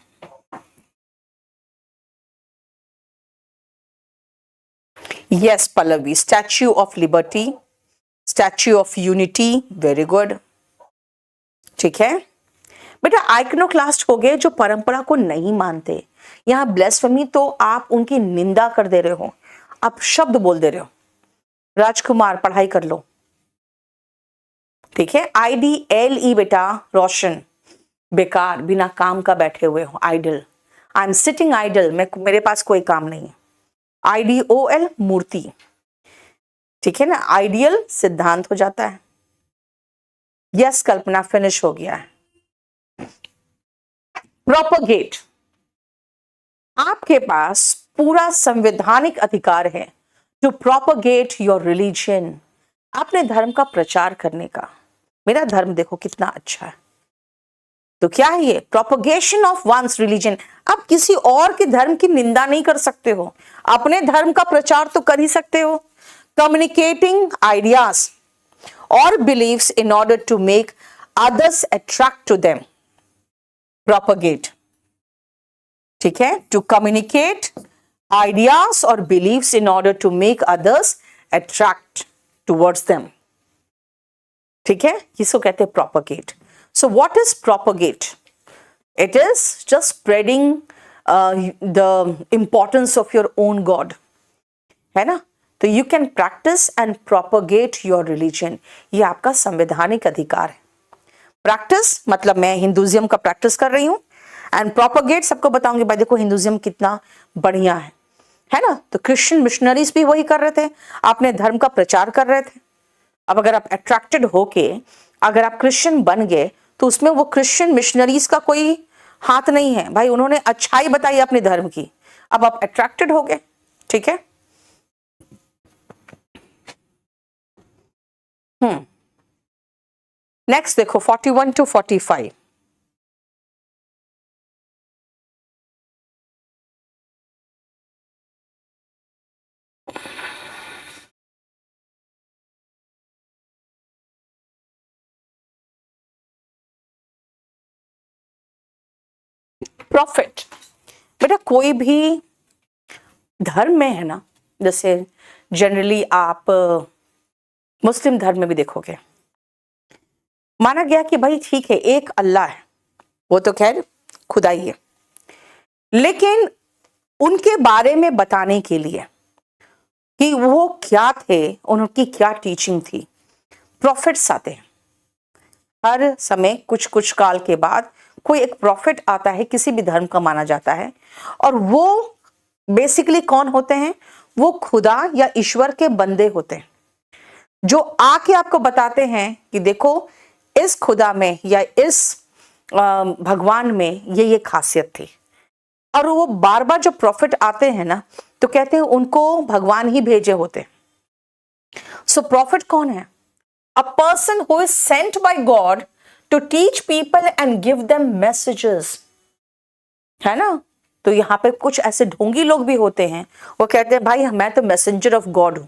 yes Pallavi, statue of liberty, statue of unity, very good, ठीक है बेटा। आइकनोक्लास्ट हो गए जो परंपरा को नहीं मानते। यहां ब्लास्फेमी तो आप उनकी निंदा कर दे रहे हो, आप शब्द बोल दे रहे हो। राजकुमार पढ़ाई कर लो, ठीक है। IDLE बेटा, रोशन, बेकार, बिना काम का बैठे हुए हो, idol. I am sitting idle, मेरे पास कोई काम नहीं है। IDOL मूर्ति, ठीक है ना। आइडियल सिद्धांत हो जाता है। यस कल्पना, फिनिश हो गया है। प्रोपगेट, आपके पास पूरा संवैधानिक अधिकार है टू प्रोपगेट योर रिलीजन, अपने धर्म का प्रचार करने का। मेरा धर्म देखो कितना अच्छा है, तो क्या है ये, प्रोपगेशन ऑफ वंस रिलीजन। आप किसी और के धर्म की निंदा नहीं कर सकते हो, अपने धर्म का प्रचार तो कर ही सकते हो। कम्युनिकेटिंग आइडियाज और beliefs in order to make others attract to them, propagate, ठीक है। टू कम्युनिकेट आइडियाज और beliefs in order to make others attract towards them, ठीक है, इसको कहते हैं propagate. So what is propagate? It is just spreading the importance of your own God, है ना। तो you can practice and propagate your religion, ये आपका संवैधानिक अधिकार है। प्रैक्टिस मतलब मैं हिंदुइज्म का प्रैक्टिस कर रही हूँ, एंड प्रोपगेट सबको बताऊंगी भाई देखो हिंदुइज्म कितना बढ़िया है, है ना। तो क्रिश्चियन मिशनरीज भी वही कर रहे थे, अपने धर्म का प्रचार कर रहे थे। अब अगर आप अट्रैक्टेड होके अगर आप क्रिश्चियन बन गए तो उसमें वो क्रिश्चियन मिशनरीज का कोई हाथ नहीं है भाई, उन्होंने अच्छाई बताई अपने धर्म की, अब आप अट्रैक्टेड हो गए, ठीक है। नेक्स्ट देखो 41 to 45। प्रॉफिट, बेटा कोई भी धर्म में है ना, जैसे जनरली आप मुस्लिम धर्म में भी देखोगे, माना गया कि भाई ठीक है एक अल्लाह है, वो तो खैर खुदा ही है, लेकिन उनके बारे में बताने के लिए कि वो क्या थे, उनकी क्या टीचिंग थी, प्रॉफिट्स आते हैं हर समय। कुछ कुछ काल के बाद कोई एक प्रॉफिट आता है, किसी भी धर्म का माना जाता है, और वो बेसिकली कौन होते हैं, वो खुदा या ईश्वर के बंदे होते हैं, जो आके आपको बताते हैं कि देखो इस खुदा में या इस भगवान में ये खासियत थी। और वो बार बार जो प्रॉफिट आते हैं ना, तो कहते हैं उनको भगवान ही भेजे होते। सो प्रॉफिट कौन है? A person who is sent by God to teach people and give them messages, है ना। तो यहाँ पे कुछ ऐसे ढोंगी लोग भी होते हैं, वो कहते हैं भाई मैं तो मैसेंजर ऑफ गॉड हूं,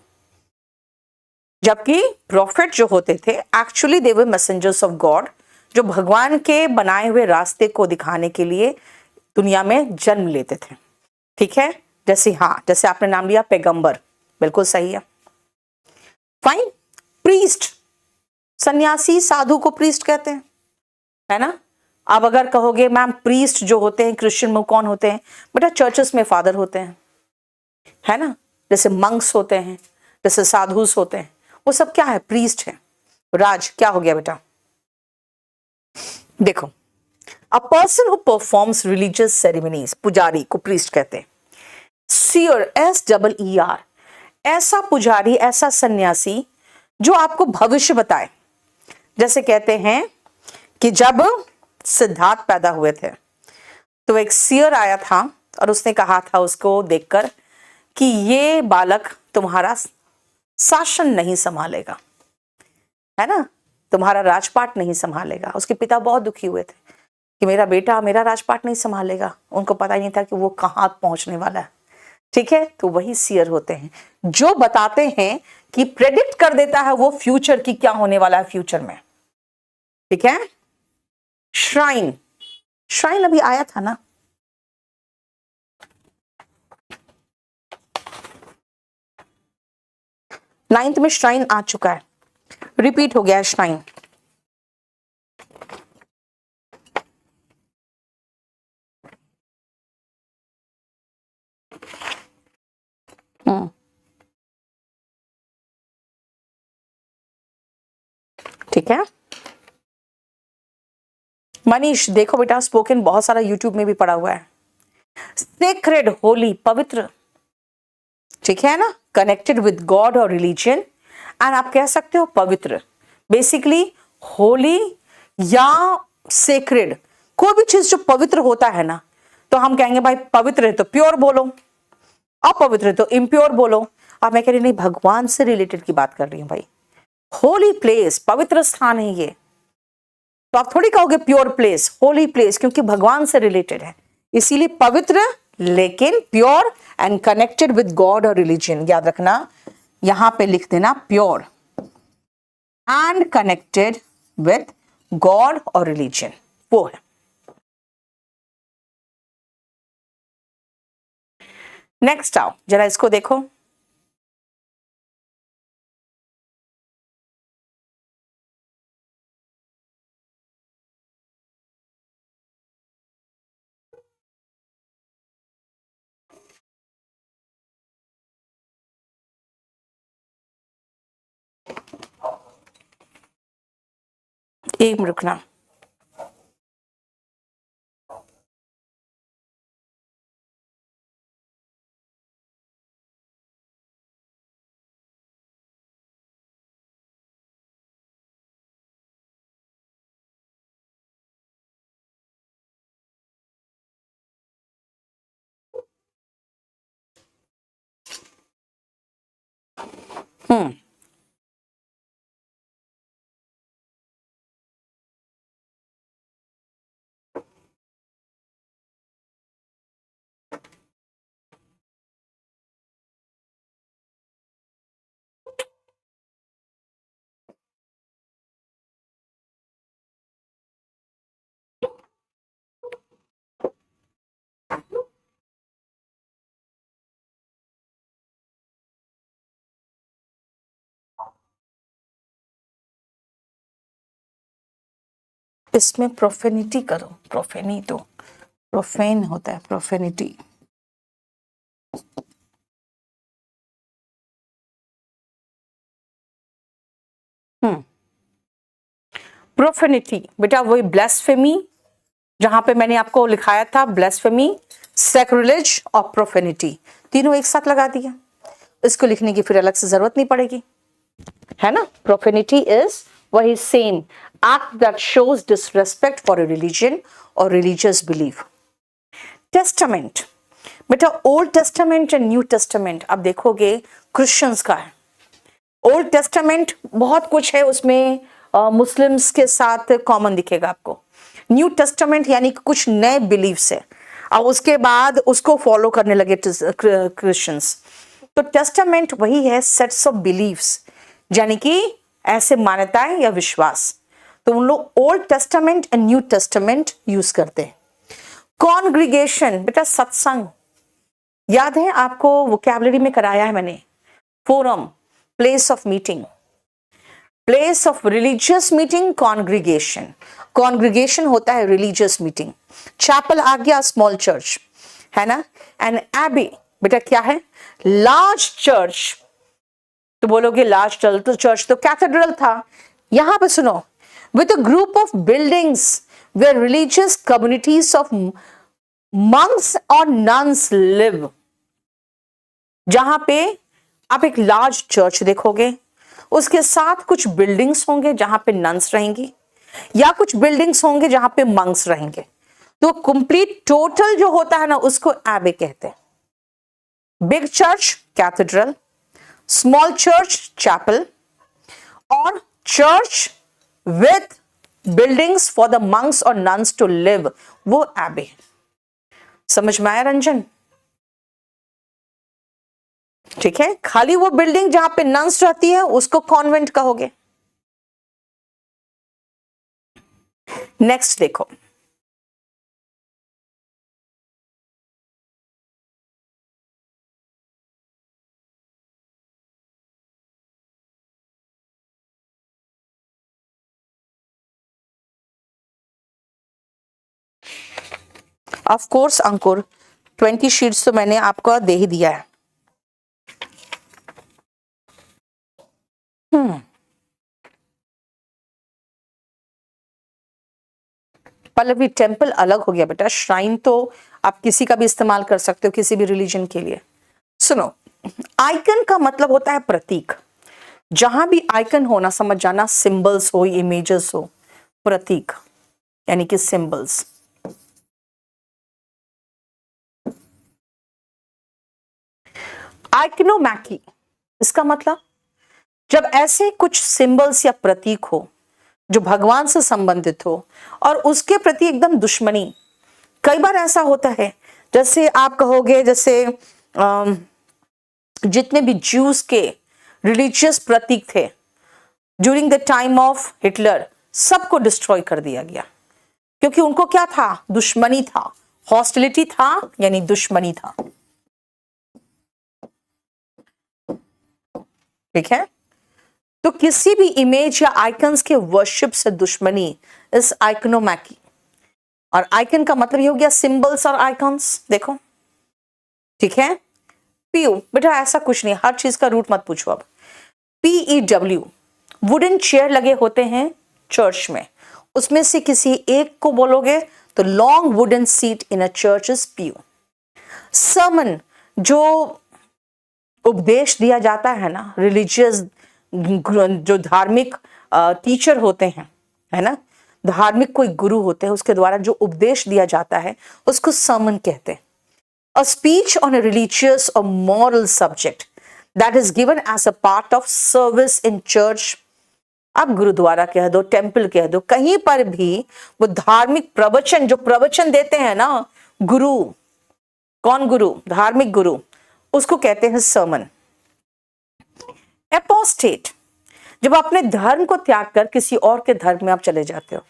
जबकि प्रॉफिट जो होते थे actually they were messengers of God, जो भगवान के बनाए हुए रास्ते को दिखाने के लिए दुनिया में जन्म लेते थे, ठीक है। जैसे हाँ, जैसे आपने नाम लिया पैगंबर, बिल्कुल सही है, फाइन। प्रीस्ट, सन्यासी साधु को प्रीस्ट कहते हैं, है ना। अब अगर कहोगे मैम प्रीस्ट जो होते हैं क्रिश्चियन में कौन होते हैं, बेटा चर्चेस में फादर होते हैं, है ना। जैसे मंक्स होते हैं, जैसे साधुस होते हैं, वो सब क्या है, प्रीस्ट है। राज क्या हो गया बेटा, देखो अ person who performs religious ceremonies, पुजारी को प्रीस्ट कहते हैं। सीयर, SEER, ऐसा पुजारी, ऐसा सन्यासी जो आपको भविष्य बताए। जैसे कहते हैं कि जब सिद्धार्थ पैदा हुए थे तो एक सीयर आया था और उसने कहा था उसको देखकर कि ये बालक तुम्हारा शासन नहीं संभालेगा, है ना, तुम्हारा राजपाट नहीं संभालेगा। उसके पिता बहुत दुखी हुए थे कि मेरा बेटा मेरा राजपाट नहीं संभालेगा, उनको पता ही नहीं था कि वो कहाँ पहुंचने वाला है, ठीक है। तो वही सीयर होते हैं जो बताते हैं कि प्रेडिक्ट कर देता है वो फ्यूचर की क्या होने वाला है फ्यूचर में, ठीक है। श्राइन, श्राइन अभी आया था ना, नाइन्थ में श्राइन आ चुका है, रिपीट हो गया है श्राइन। ठीक है मनीष, देखो बेटा स्पोकन बहुत सारा यूट्यूब में भी पड़ा हुआ है। सेक्रेड, होली, पवित्र, ठीक है ना, कनेक्टेड विद गॉड और रिलीजन, एंड आप कह सकते हो पवित्र, बेसिकली होली या सेक्रेड, कोई भी चीज जो पवित्र होता है ना, तो हम कहेंगे भाई पवित्र है तो प्योर बोलो, अपवित्र है तो इम्प्योर बोलो। अब मैं कह रही नहीं, भगवान से रिलेटेड की बात कर रही हूं भाई, होली प्लेस, पवित्र स्थान है ये, तो आप थोड़ी कहोगे प्योर प्लेस, होली प्लेस, क्योंकि भगवान से रिलेटेड है, इसीलिए पवित्र लेकिन pure and connected with God और रिलीजन। याद रखना, यहां पे लिख देना pure and connected with God और रिलीजन, वो है। नेक्स्ट आओ जरा इसको देखो, एक मिनट रुकना। हम्म इसमें प्रोफेनिटी करो, प्रोफेनी तो प्रोफेन होता है, प्रोफेनिटी। प्रोफेनिटी बेटा वही ब्लास्फेमी, जहां पे मैंने आपको लिखाया था ब्लास्फेमी, सैक्रिलेज और प्रोफेनिटी, तीनों एक साथ लगा दिया। इसको लिखने की फिर अलग से जरूरत नहीं पड़ेगी, है ना। प्रोफेनिटी इज वही same act that shows disrespect for a religion और रिलीजियस बिलीफ। टेस्टामेंट बेटा old testament and new testament अब देखोगे क्रिश्चियंस का है। ओल्ड टेस्टामेंट बहुत कुछ है उसमें, मुस्लिम्स के साथ कॉमन दिखेगा आपको। न्यू टेस्टामेंट यानी कि कुछ नए बिलीव्स है और उसके बाद उसको फॉलो करने लगे क्रिश्चियंस। तो टेस्टामेंट वही है सेट्स ऑफ बिलीव्स, यानी कि ऐसे मान्यताएं या विश्वास। तो उन लोग old testament and new testament use करते हैं। कॉन्ग्रीगेशन बेटा सत्संग, याद है आपको वोकैबुलरी में कराया है मैंने। Forum, place of meeting, place of religious meeting, congregation. Congregation होता है रिलीजियस मीटिंग। चैपल आ गया स्मॉल चर्च, है ना। एंड एबी बेटा क्या है, लार्ज चर्च। तो बोलोगे लार्ज चर्च तो कैथेड्रल था। यहां पे सुनो, with a group of buildings where religious communities of monks और नन्स लिव। जहां पे आप एक लार्ज चर्च देखोगे, उसके साथ कुछ बिल्डिंग्स होंगे जहां पे नन्स रहेंगी, या कुछ बिल्डिंग्स होंगे जहां पे मंक्स रहेंगे। तो कंप्लीट टोटल जो होता है ना उसको एबे कहते हैं। Big church cathedral, small church chapel, और church with buildings for the monks और नन्स टू लिव, वो एबे। समझ में आया रंजन? ठीक है, खाली वो बिल्डिंग जहां पे नन्स रहती है उसको कॉन्वेंट कहोगे। नेक्स्ट देखो, ऑफ कोर्स अंकुर 20 शीट्स तो मैंने आपको दे ही दिया है। पल्लवी टेम्पल अलग हो गया बेटा, श्राइन तो आप किसी का भी इस्तेमाल कर सकते हो किसी भी रिलीजन के लिए। सुनो, आइकन का मतलब होता है प्रतीक। जहां भी आइकन होना समझ जाना, सिंबल्स हो, इमेजेस हो, प्रतीक यानी कि सिंबल्स। आइकनोमैकी इसका मतलब जब ऐसे कुछ सिंबल्स या प्रतीक हो जो भगवान से संबंधित हो और उसके प्रति एकदम दुश्मनी। कई बार ऐसा होता है, जैसे आप कहोगे, जैसे जितने भी ज्यूस के रिलीजियस प्रतीक थे during the time of Hitler, सबको डिस्ट्रॉय कर दिया गया, क्योंकि उनको क्या था, दुश्मनी था, हॉस्टिलिटी था, यानी दुश्मनी था। ठीक है, तो किसी भी इमेज या आइकन्स के वर्शिप से दुश्मनी इस आइकनोमैकी। और आइकन का मतलब ये हो गया सिंबल्स और आइकन्स। देखो, ठीक है। पीयू बेटा ऐसा कुछ नहीं, हर चीज का रूट मत पूछो। अब PEW वुडन चेयर लगे होते हैं चर्च में, उसमें से किसी एक को बोलोगे तो long wooden seat in a church is pew. Sermon जो उपदेश दिया जाता है ना, रिलीजियस जो धार्मिक टीचर होते हैं, है ना, धार्मिक कोई गुरु होते हैं, उसके द्वारा जो उपदेश दिया जाता है उसको सर्मन कहते हैं। A speech on a religious और moral subject that is given as a part of service in church. आप गुरुद्वारा कह दो, टेम्पल कह दो, कहीं पर भी वो धार्मिक प्रवचन, जो प्रवचन देते हैं ना गुरु, कौन गुरु? धार्मिक गुरु, उसको कहते हैं सर्मन। एपोस्टेट, जब अपने धर्म को त्याग कर किसी और के धर्म में आप चले जाते हो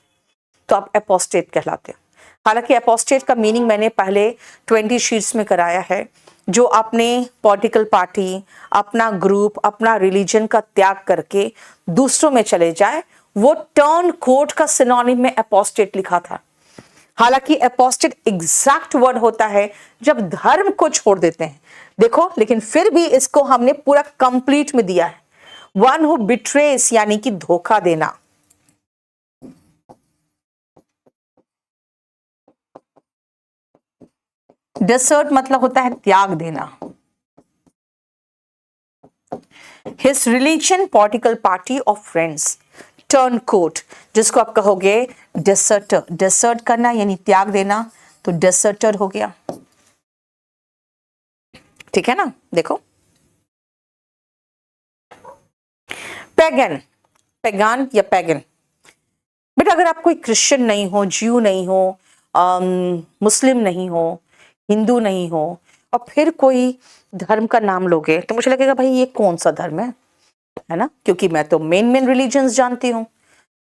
तो आप एपोस्टेट कहलाते हो। हालांकि एपोस्टेट का मीनिंग मैंने पहले 20 शीट्स में कराया है। जो अपने पॉलिटिकल पार्टी, अपना ग्रुप, अपना रिलीजन का त्याग करके दूसरों में चले जाए, वो टर्न कोट का सिनोनिम में एपोस्टेट लिखा था। हालांकि एपोस्टेट एग्जैक्ट वर्ड होता है जब धर्म को छोड़ देते हैं। देखो, लेकिन फिर भी इसको हमने पूरा कंप्लीट में दिया है। वन हु बिट्रेस, यानी कि धोखा देना। डिसर्ट मतलब होता है त्याग देना। हिज रिलीजन, पॉलिटिकल पार्टी और फ्रेंड्स, टर्न कोट, जिसको आप कहोगे डिसर्टर। डिसर्ट करना यानी त्याग देना, तो डिसर्टर हो गया। ठीक है ना? देखो, पैगन, पैगान या पैगन। बेटा अगर आप कोई क्रिश्चियन नहीं हो, ज्यू नहीं हो, मुस्लिम नहीं हो, हिंदू नहीं हो, और फिर कोई धर्म का नाम लोगे तो मुझे लगेगा भाई ये कौन सा धर्म है ना? क्योंकि मैं तो मेन रिलीजन्स जानती हूँ।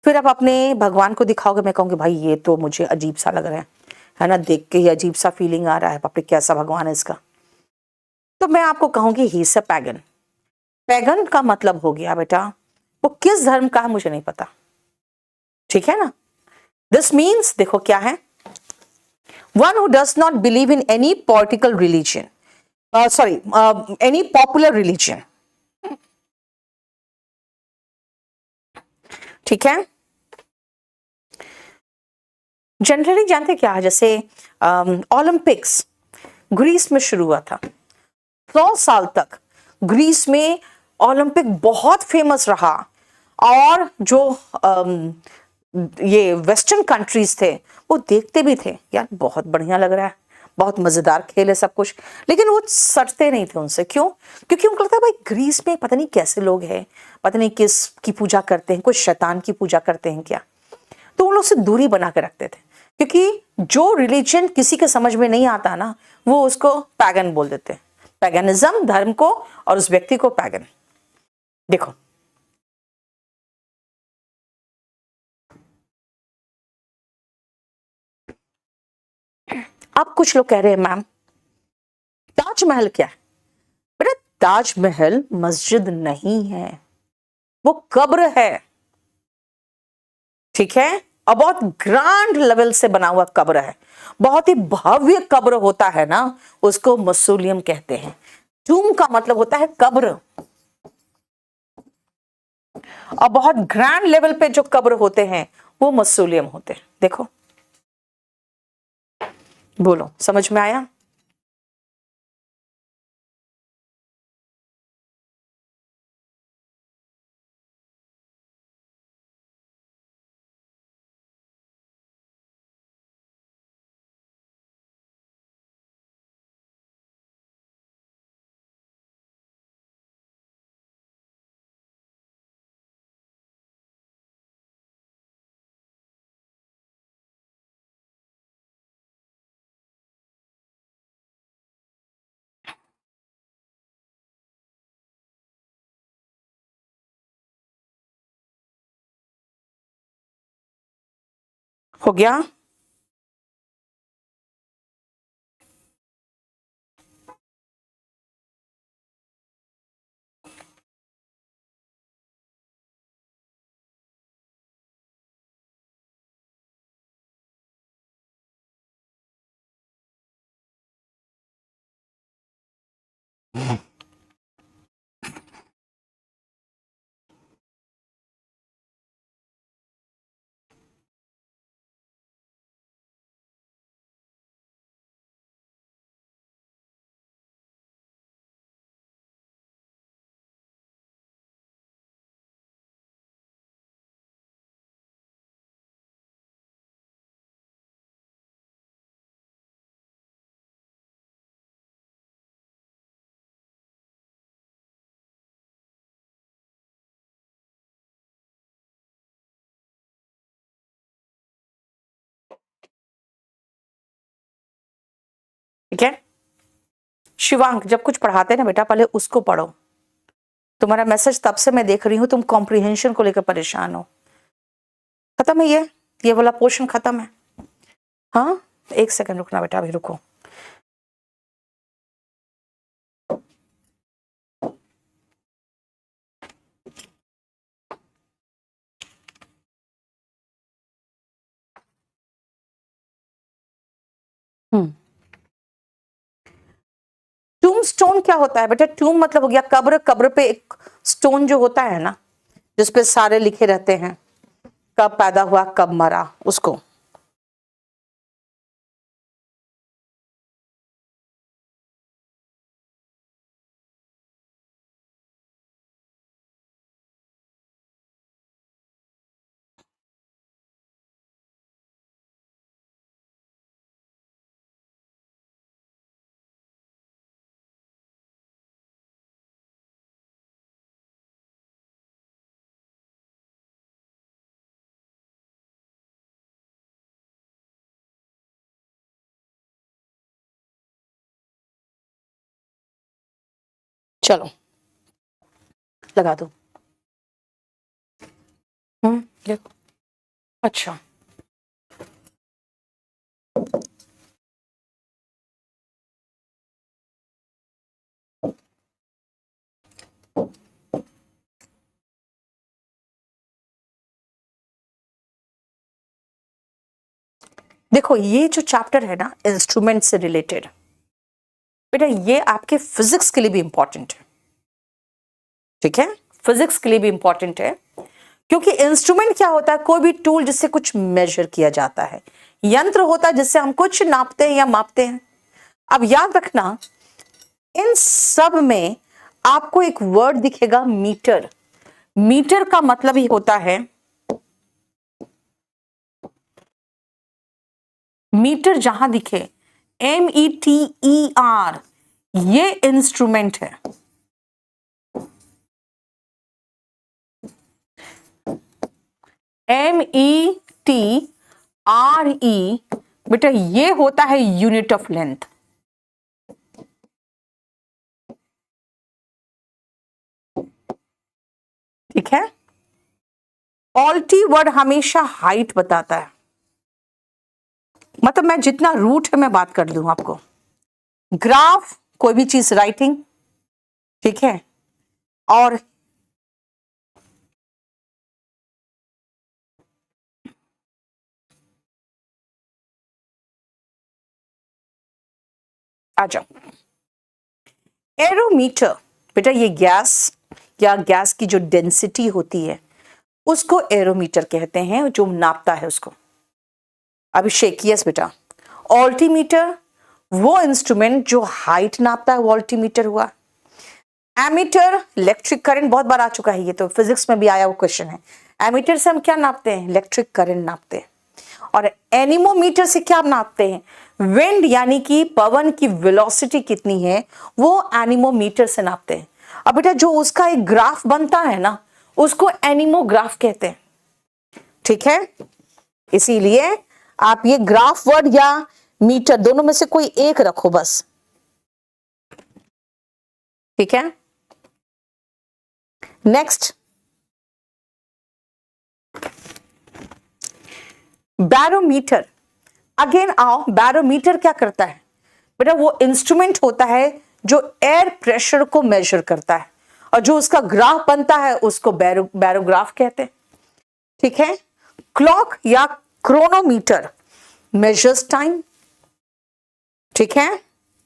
फिर आप अपने भगवान को दिखाओगे, मैं कहूँगी भाई ये तो मुझे अजीब सा लग रहा है ना? देख के ही अजीब सा फीलिंग आ रहा है, बाप रे कैसा भगवान है इसका। तो मैं आपको कहूंगी he is a pagan. Pagan का मतलब हो गया बेटा वो किस धर्म का है मुझे नहीं पता। ठीक है ना? दिस मीन्स, देखो क्या है, one who does not believe in any political religion, sorry any popular religion. ठीक है? जनरली जानते क्या है, जैसे ओलंपिक्स ग्रीस में शुरू हुआ था। 100 साल तक ग्रीस में ओलंपिक बहुत फेमस रहा, और जो ये वेस्टर्न कंट्रीज थे वो देखते भी थे, यार बहुत बढ़िया लग रहा है, बहुत मजेदार खेल है सब कुछ, लेकिन वो सटते नहीं थे उनसे। क्यों? क्योंकि उनको लगता है भाई ग्रीस में पता नहीं कैसे लोग हैं, पता नहीं किस की पूजा करते हैं, कुछ शैतान की पूजा करते हैं क्या। तो उन लोग से दूरी बना के रखते थे, क्योंकि जो रिलीजन किसी के समझ में नहीं आता ना वो उसको पैगन बोल देते हैं। पैगनिज्म, धर्म को, और उस व्यक्ति को पैगन। देखो, अब कुछ लोग कह रहे हैं मैम ताजमहल क्या है? बेटा ताजमहल मस्जिद नहीं है, वो कब्र है। ठीक है? और बहुत ग्रैंड लेवल से बना हुआ कब्र है, बहुत ही भव्य कब्र होता है ना, उसको मसूलियम कहते हैं। टूम का मतलब होता है कब्र, और बहुत ग्रैंड लेवल पे जो कब्र होते हैं वो मसूलियम होते हैं। देखो, बोलो समझ में आया? हो गया? ठीक है। शिवांक, जब कुछ पढ़ाते ना बेटा पहले उसको पढ़ो। तुम्हारा मैसेज तब से मैं देख रही हूं, तुम कॉम्प्रिहेंशन को लेकर परेशान हो। खत्म है ये वाला पोर्शन खत्म है। हाँ, 1 सेकंड रुकना बेटा, अभी रुको। टूम स्टोन क्या होता है बेटा? टूम मतलब हो गया कब्र। कब्र पे एक स्टोन जो होता है ना, जिसपे सारे लिखे रहते हैं, कब पैदा हुआ कब मरा, उसको। चलो लगा दो। देखो। अच्छा, देखो ये जो चैप्टर है ना इंस्ट्रूमेंट से रिलेटेड, बेटा ये आपके फिजिक्स के लिए भी इंपॉर्टेंट है। ठीक है, फिजिक्स के लिए भी इंपॉर्टेंट है, क्योंकि इंस्ट्रूमेंट क्या होता है? कोई भी टूल जिससे कुछ मेजर किया जाता है। यंत्र होता है जिससे हम कुछ नापते हैं या मापते हैं। अब याद रखना, इन सब में आपको एक वर्ड दिखेगा, मीटर। मीटर का मतलब ही होता है, मीटर जहां दिखे METER, ये इंस्ट्रूमेंट है। METRE, बेटा ये होता है यूनिट ऑफ लेंथ। ठीक है, ऑल्टी वर्ड हमेशा हाइट बताता है। मतलब मैं जितना रूट है मैं बात कर दूं आपको। ग्राफ कोई भी चीज राइटिंग, ठीक है, और आ जाओ, एरोमीटर, बेटा ये गैस या गैस की जो डेंसिटी होती है उसको एरोमीटर कहते हैं, जो नापता है उसको। अभिषेक, यस बेटा। ऑल्टीमीटर वो इंस्ट्रूमेंट जो हाइट नापता है, वो ऑल्टीमीटर हुआ। एमीटर इलेक्ट्रिक करंट, बहुत बार आ चुका है, ये तो फिजिक्स में भी आया वो क्वेश्चन है। एमीटर से हम क्या नापते हैं? इलेक्ट्रिक करंट नापते हैं। और एनीमोमीटर से क्या नापते हैं? विंड, यानी कि पवन की वेलोसिटी कितनी है, वो एनीमोमीटर से नापते हैं। अब बेटा जो उसका एक ग्राफ बनता है ना, उसको एनीमोग्राफ कहते हैं। ठीक है, इसीलिए आप ये ग्राफ वर्ड या मीटर दोनों में से कोई एक रखो बस। ठीक है, नेक्स्ट, बैरोमीटर। अगेन आओ, बैरोमीटर क्या करता है बेटा? वो इंस्ट्रूमेंट होता है जो एयर प्रेशर को मेजर करता है, और जो उसका ग्राफ बनता है उसको बैरोग्राफ कहते हैं। ठीक है, क्लॉक या क्रोनोमीटर मेजर्स टाइम। ठीक है,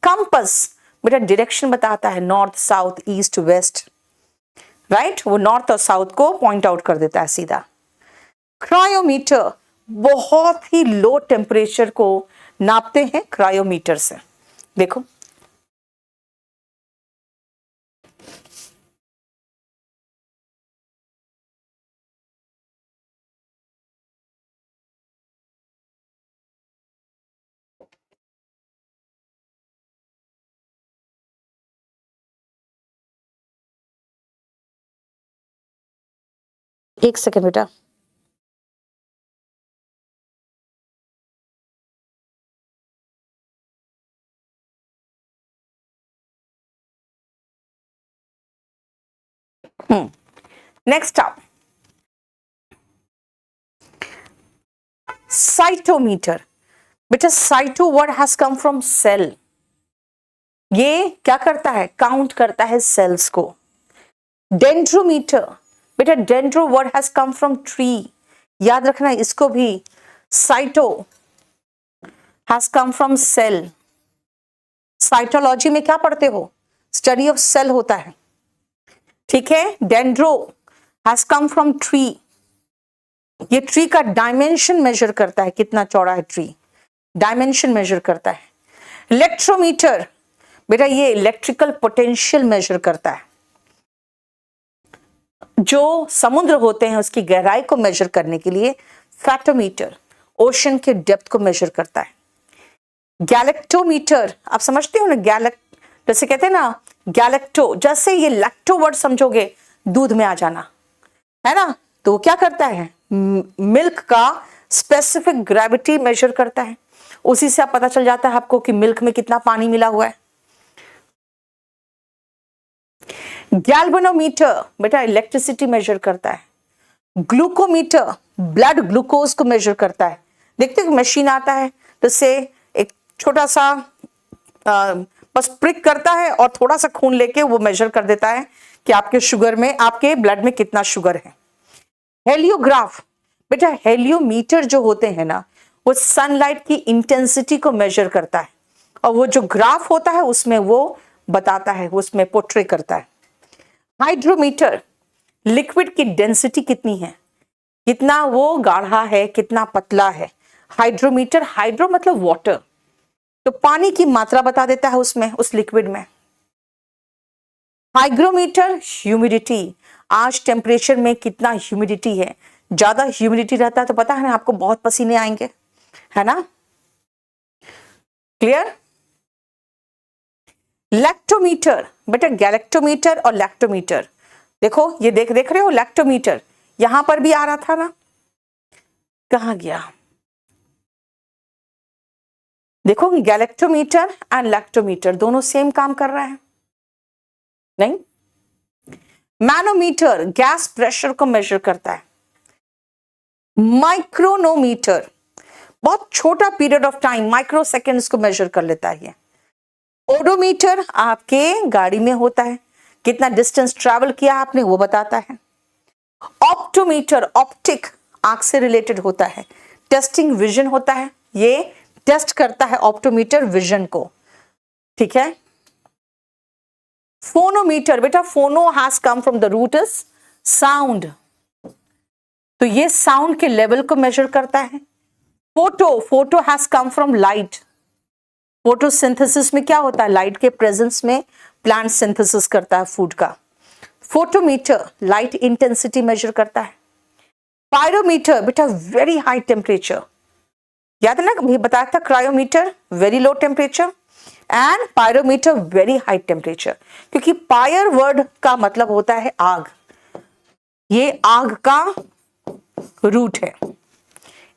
कंपस बेटा डायरेक्शन बताता है, north south east west, right, वो नॉर्थ और साउथ को पॉइंट आउट कर देता है सीधा। क्रायोमीटर बहुत ही लो टेम्परेचर को नापते हैं क्रायोमीटर से। देखो, एक सेकंड बेटा। नेक्स्ट आप साइटोमीटर। बेटा cyto word has come from cell. ये क्या करता है? काउंट करता है सेल्स को। डेंड्रोमीटर, बेटा dendro word has come from tree. याद रखना इसको भी। Cyto has come from cell. Cytology में क्या पढ़ते हो? स्टडी ऑफ सेल होता है, ठीक है। Dendro has come from tree. ये ट्री का डायमेंशन मेजर करता है, कितना चौड़ा है ट्री, डायमेंशन मेजर करता है। इलेक्ट्रोमीटर, बेटा ये इलेक्ट्रिकल पोटेंशियल मेजर करता है। जो समुद्र होते हैं उसकी गहराई को मेजर करने के लिए फैटोमीटर ओशन के डेप्थ को मेजर करता है। गैलेक्टोमीटर, आप समझते हो ना, जैसे कहते हैं ना गैलेक्टो, जैसे ये लैक्टो वर्ड समझोगे दूध में आ जाना, है ना, तो वो क्या करता है? मिल्क का स्पेसिफिक ग्रेविटी मेजर करता है। उसी से आप पता चल जाता है आपको कि मिल्क में कितना पानी मिला हुआ है। गैल्वेनोमीटर, बेटा इलेक्ट्रिसिटी मेजर करता है। ग्लूकोमीटर ब्लड ग्लूकोज को मेजर करता है। देखते हो मशीन आता है तो से एक छोटा सा बस प्रिक करता है और थोड़ा सा खून लेके वो मेजर कर देता है कि आपके शुगर में, आपके ब्लड में कितना शुगर है। हेलियोग्राफ, बेटा हेलियोमीटर जो होते हैं ना वो सनलाइट की इंटेंसिटी को मेजर करता है और वो जो ग्राफ होता है उसमें वो बताता है, उसमें पोर्ट्रे करता है। हाइड्रोमीटर लिक्विड की डेंसिटी कितनी है, कितना वो गाढ़ा है, कितना पतला है। हाइड्रोमीटर, हाइड्रो मतलब वाटर, तो पानी की मात्रा बता देता है उसमें, उस लिक्विड में। हाइग्रोमीटर ह्यूमिडिटी, आज टेम्परेचर में कितना ह्यूमिडिटी है। ज्यादा ह्यूमिडिटी रहता है तो पता है ना आपको बहुत पसीने आएंगे, है ना, क्लियर। लैक्टोमीटर, बेटा गैलेक्टोमीटर और लैक्टोमीटर, देखो ये देख रहे हो लैक्टोमीटर, यहां पर भी आ रहा था ना, कहां गया? देखो गैलेक्टोमीटर एंड लैक्टोमीटर दोनों सेम काम कर रहा है, नहीं। मैनोमीटर गैस प्रेशर को मेजर करता है। माइक्रोनोमीटर बहुत छोटा period of time, micro seconds को मेजर कर लेता है। ओडोमीटर आपके गाड़ी में होता है, कितना डिस्टेंस ट्रैवल किया आपने वो बताता है। ऑप्टोमीटर ऑप्टिक, आंख से रिलेटेड होता है। टेस्टिंग विजन होता है, ये टेस्ट करता है ऑप्टोमीटर विजन को, ठीक है। फोनोमीटर, बेटा phono has come from the root is sound, तो ये साउंड के लेवल को मेजर करता है। Photo has come from light, photosynthesis में क्या होता है? लाइट के प्रेजेंस में प्लांट सिंथेसिस करता है फूड का। फोटोमीटर लाइट इंटेंसिटी मेजर करता है। पायरोमीटर, बेटा वेरी हाई टेम्परेचर, याद है ना, ये बताया था cryometer very low temperature and pyrometer very high temperature, क्योंकि पायर वर्ड का मतलब होता है आग, ये आग का रूट है।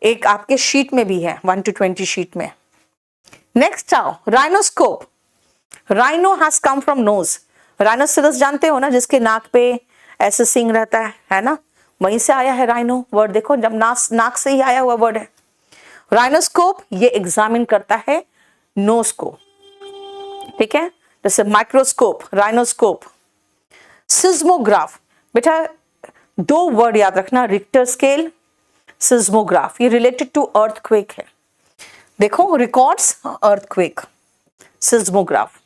एक आपके शीट में भी है 1 to 20 शीट में। नेक्स्ट आओ rhinoscope. Rhino has come from nose, rhinoceros जानते हो ना, जिसके नाक पे ऐसे सिंग रहता है ना, वहीं से आया है राइनो वर्ड। देखो जब नाक से ही आया हुआ वर्ड है। राइनोस्कोप ये एग्जामिन करता है नोज को, ठीक है, जैसे माइक्रोस्कोप, राइनोस्कोप। सिज्मोग्राफ, बेटा दो वर्ड याद रखना, रिक्टर स्केल, सिज्मोग्राफ, ये रिलेटेड टू अर्थक्वेक है। देखो records earthquake, seismograph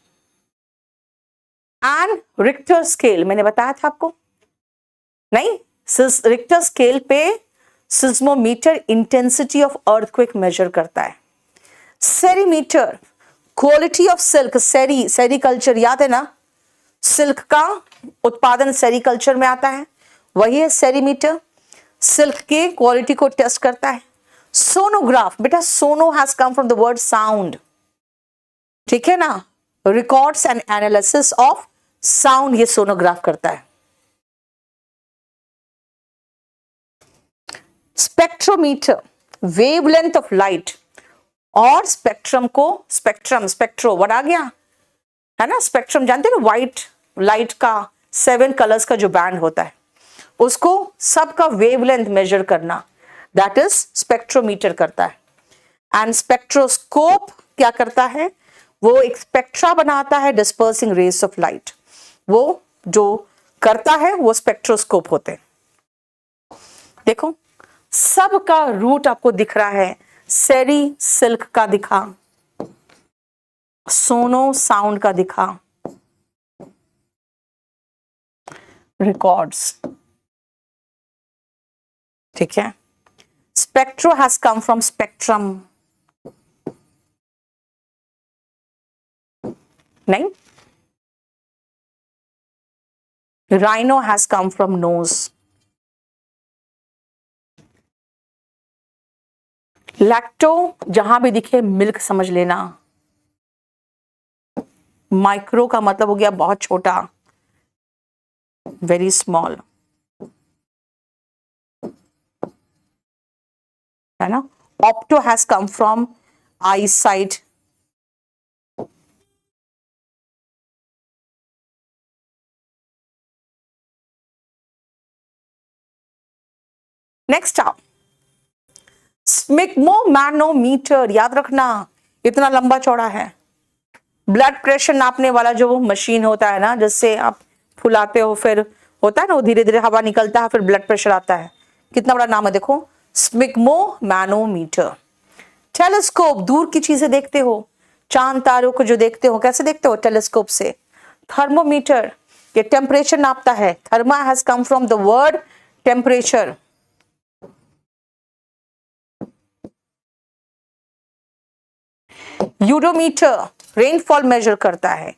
and Richter scale, मैंने बताया था आपको नहीं, रिक्टर स्केल पे seismometer intensity of earthquake measure करता है। Serimeter quality of silk, sericulture याद है ना, सिल्क का उत्पादन सेरीकल्चर में आता है, वही है सेरीमीटर, सिल्क के क्वालिटी को टेस्ट करता है। सोनोग्राफ, बेटा sono has come from the word sound, ठीक है ना, records and analysis of sound ये सोनोग्राफ करता है। स्पेक्ट्रोमीटर वेवलेंथ ऑफ लाइट और स्पेक्ट्रम को, स्पेक्ट्रो वर्ड आ गया है ना, स्पेक्ट्रम जानते हो ना, व्हाइट लाइट का 7 कलर्स का जो बैंड होता है, उसको सबका वेवलेंथ मेजर करना, दैट इज स्पेक्ट्रोमीटर करता है। एंड स्पेक्ट्रोस्कोप क्या करता है, वो एक स्पेक्ट्रा बनाता है डिस्पर्सिंग रेज ऑफ लाइट। वो जो करता है वो स्पेक्ट्रोस्कोप होते हैं। देखो सबका रूट आपको दिख रहा है, सेरी सिल्क का दिखा, सोनो साउंड का दिखा, रिकॉर्ड्स, ठीक है। Spectro has come from spectrum, नहीं, rhino has come from nose, lacto जहां भी दिखे मिल्क समझ लेना, माइक्रो का मतलब हो गया बहुत छोटा, वेरी स्मॉल, है ना। Opto has come from I site, next आप स्पिग्मोमैनोमीटर, याद रखना इतना लंबा चौड़ा है। ब्लड प्रेशर नापने वाला जो मशीन होता है ना, जिससे आप फुलाते हो, फिर होता है ना वो धीरे धीरे हवा निकलता है, फिर ब्लड प्रेशर आता है। कितना बड़ा नाम है देखो, स्पिग्मोमैनोमीटर। टेलीस्कोप, दूर की चीजें देखते हो, चांद तारों को जो देखते हो, कैसे देखते हो, टेलीस्कोप से। थर्मोमीटर, ये टेम्परेचर नापता है, thermo has come from the word temperature. Urometer rainfall measure करता है,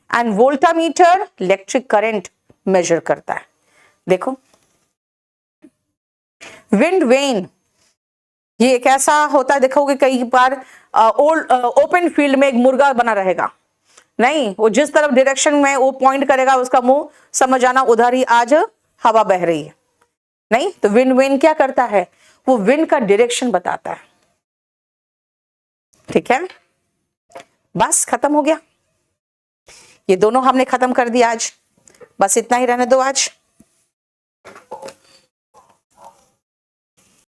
and voltameter electric current measure करता है। देखो विंड वेन, ये एक ऐसा होता है, देखोगे कई बार ओपन फील्ड में एक मुर्गा बना रहेगा, नहीं, वो जिस तरफ डायरेक्शन में वो पॉइंट करेगा, उसका मुंह समझ आना उधर ही आज हवा बह रही है, नहीं। तो विंड वेन क्या करता है, वो विंड का डायरेक्शन बताता है, ठीक है। बस खत्म हो गया, ये दोनों हमने खत्म कर दिया आज, बस इतना ही रहने दो आज।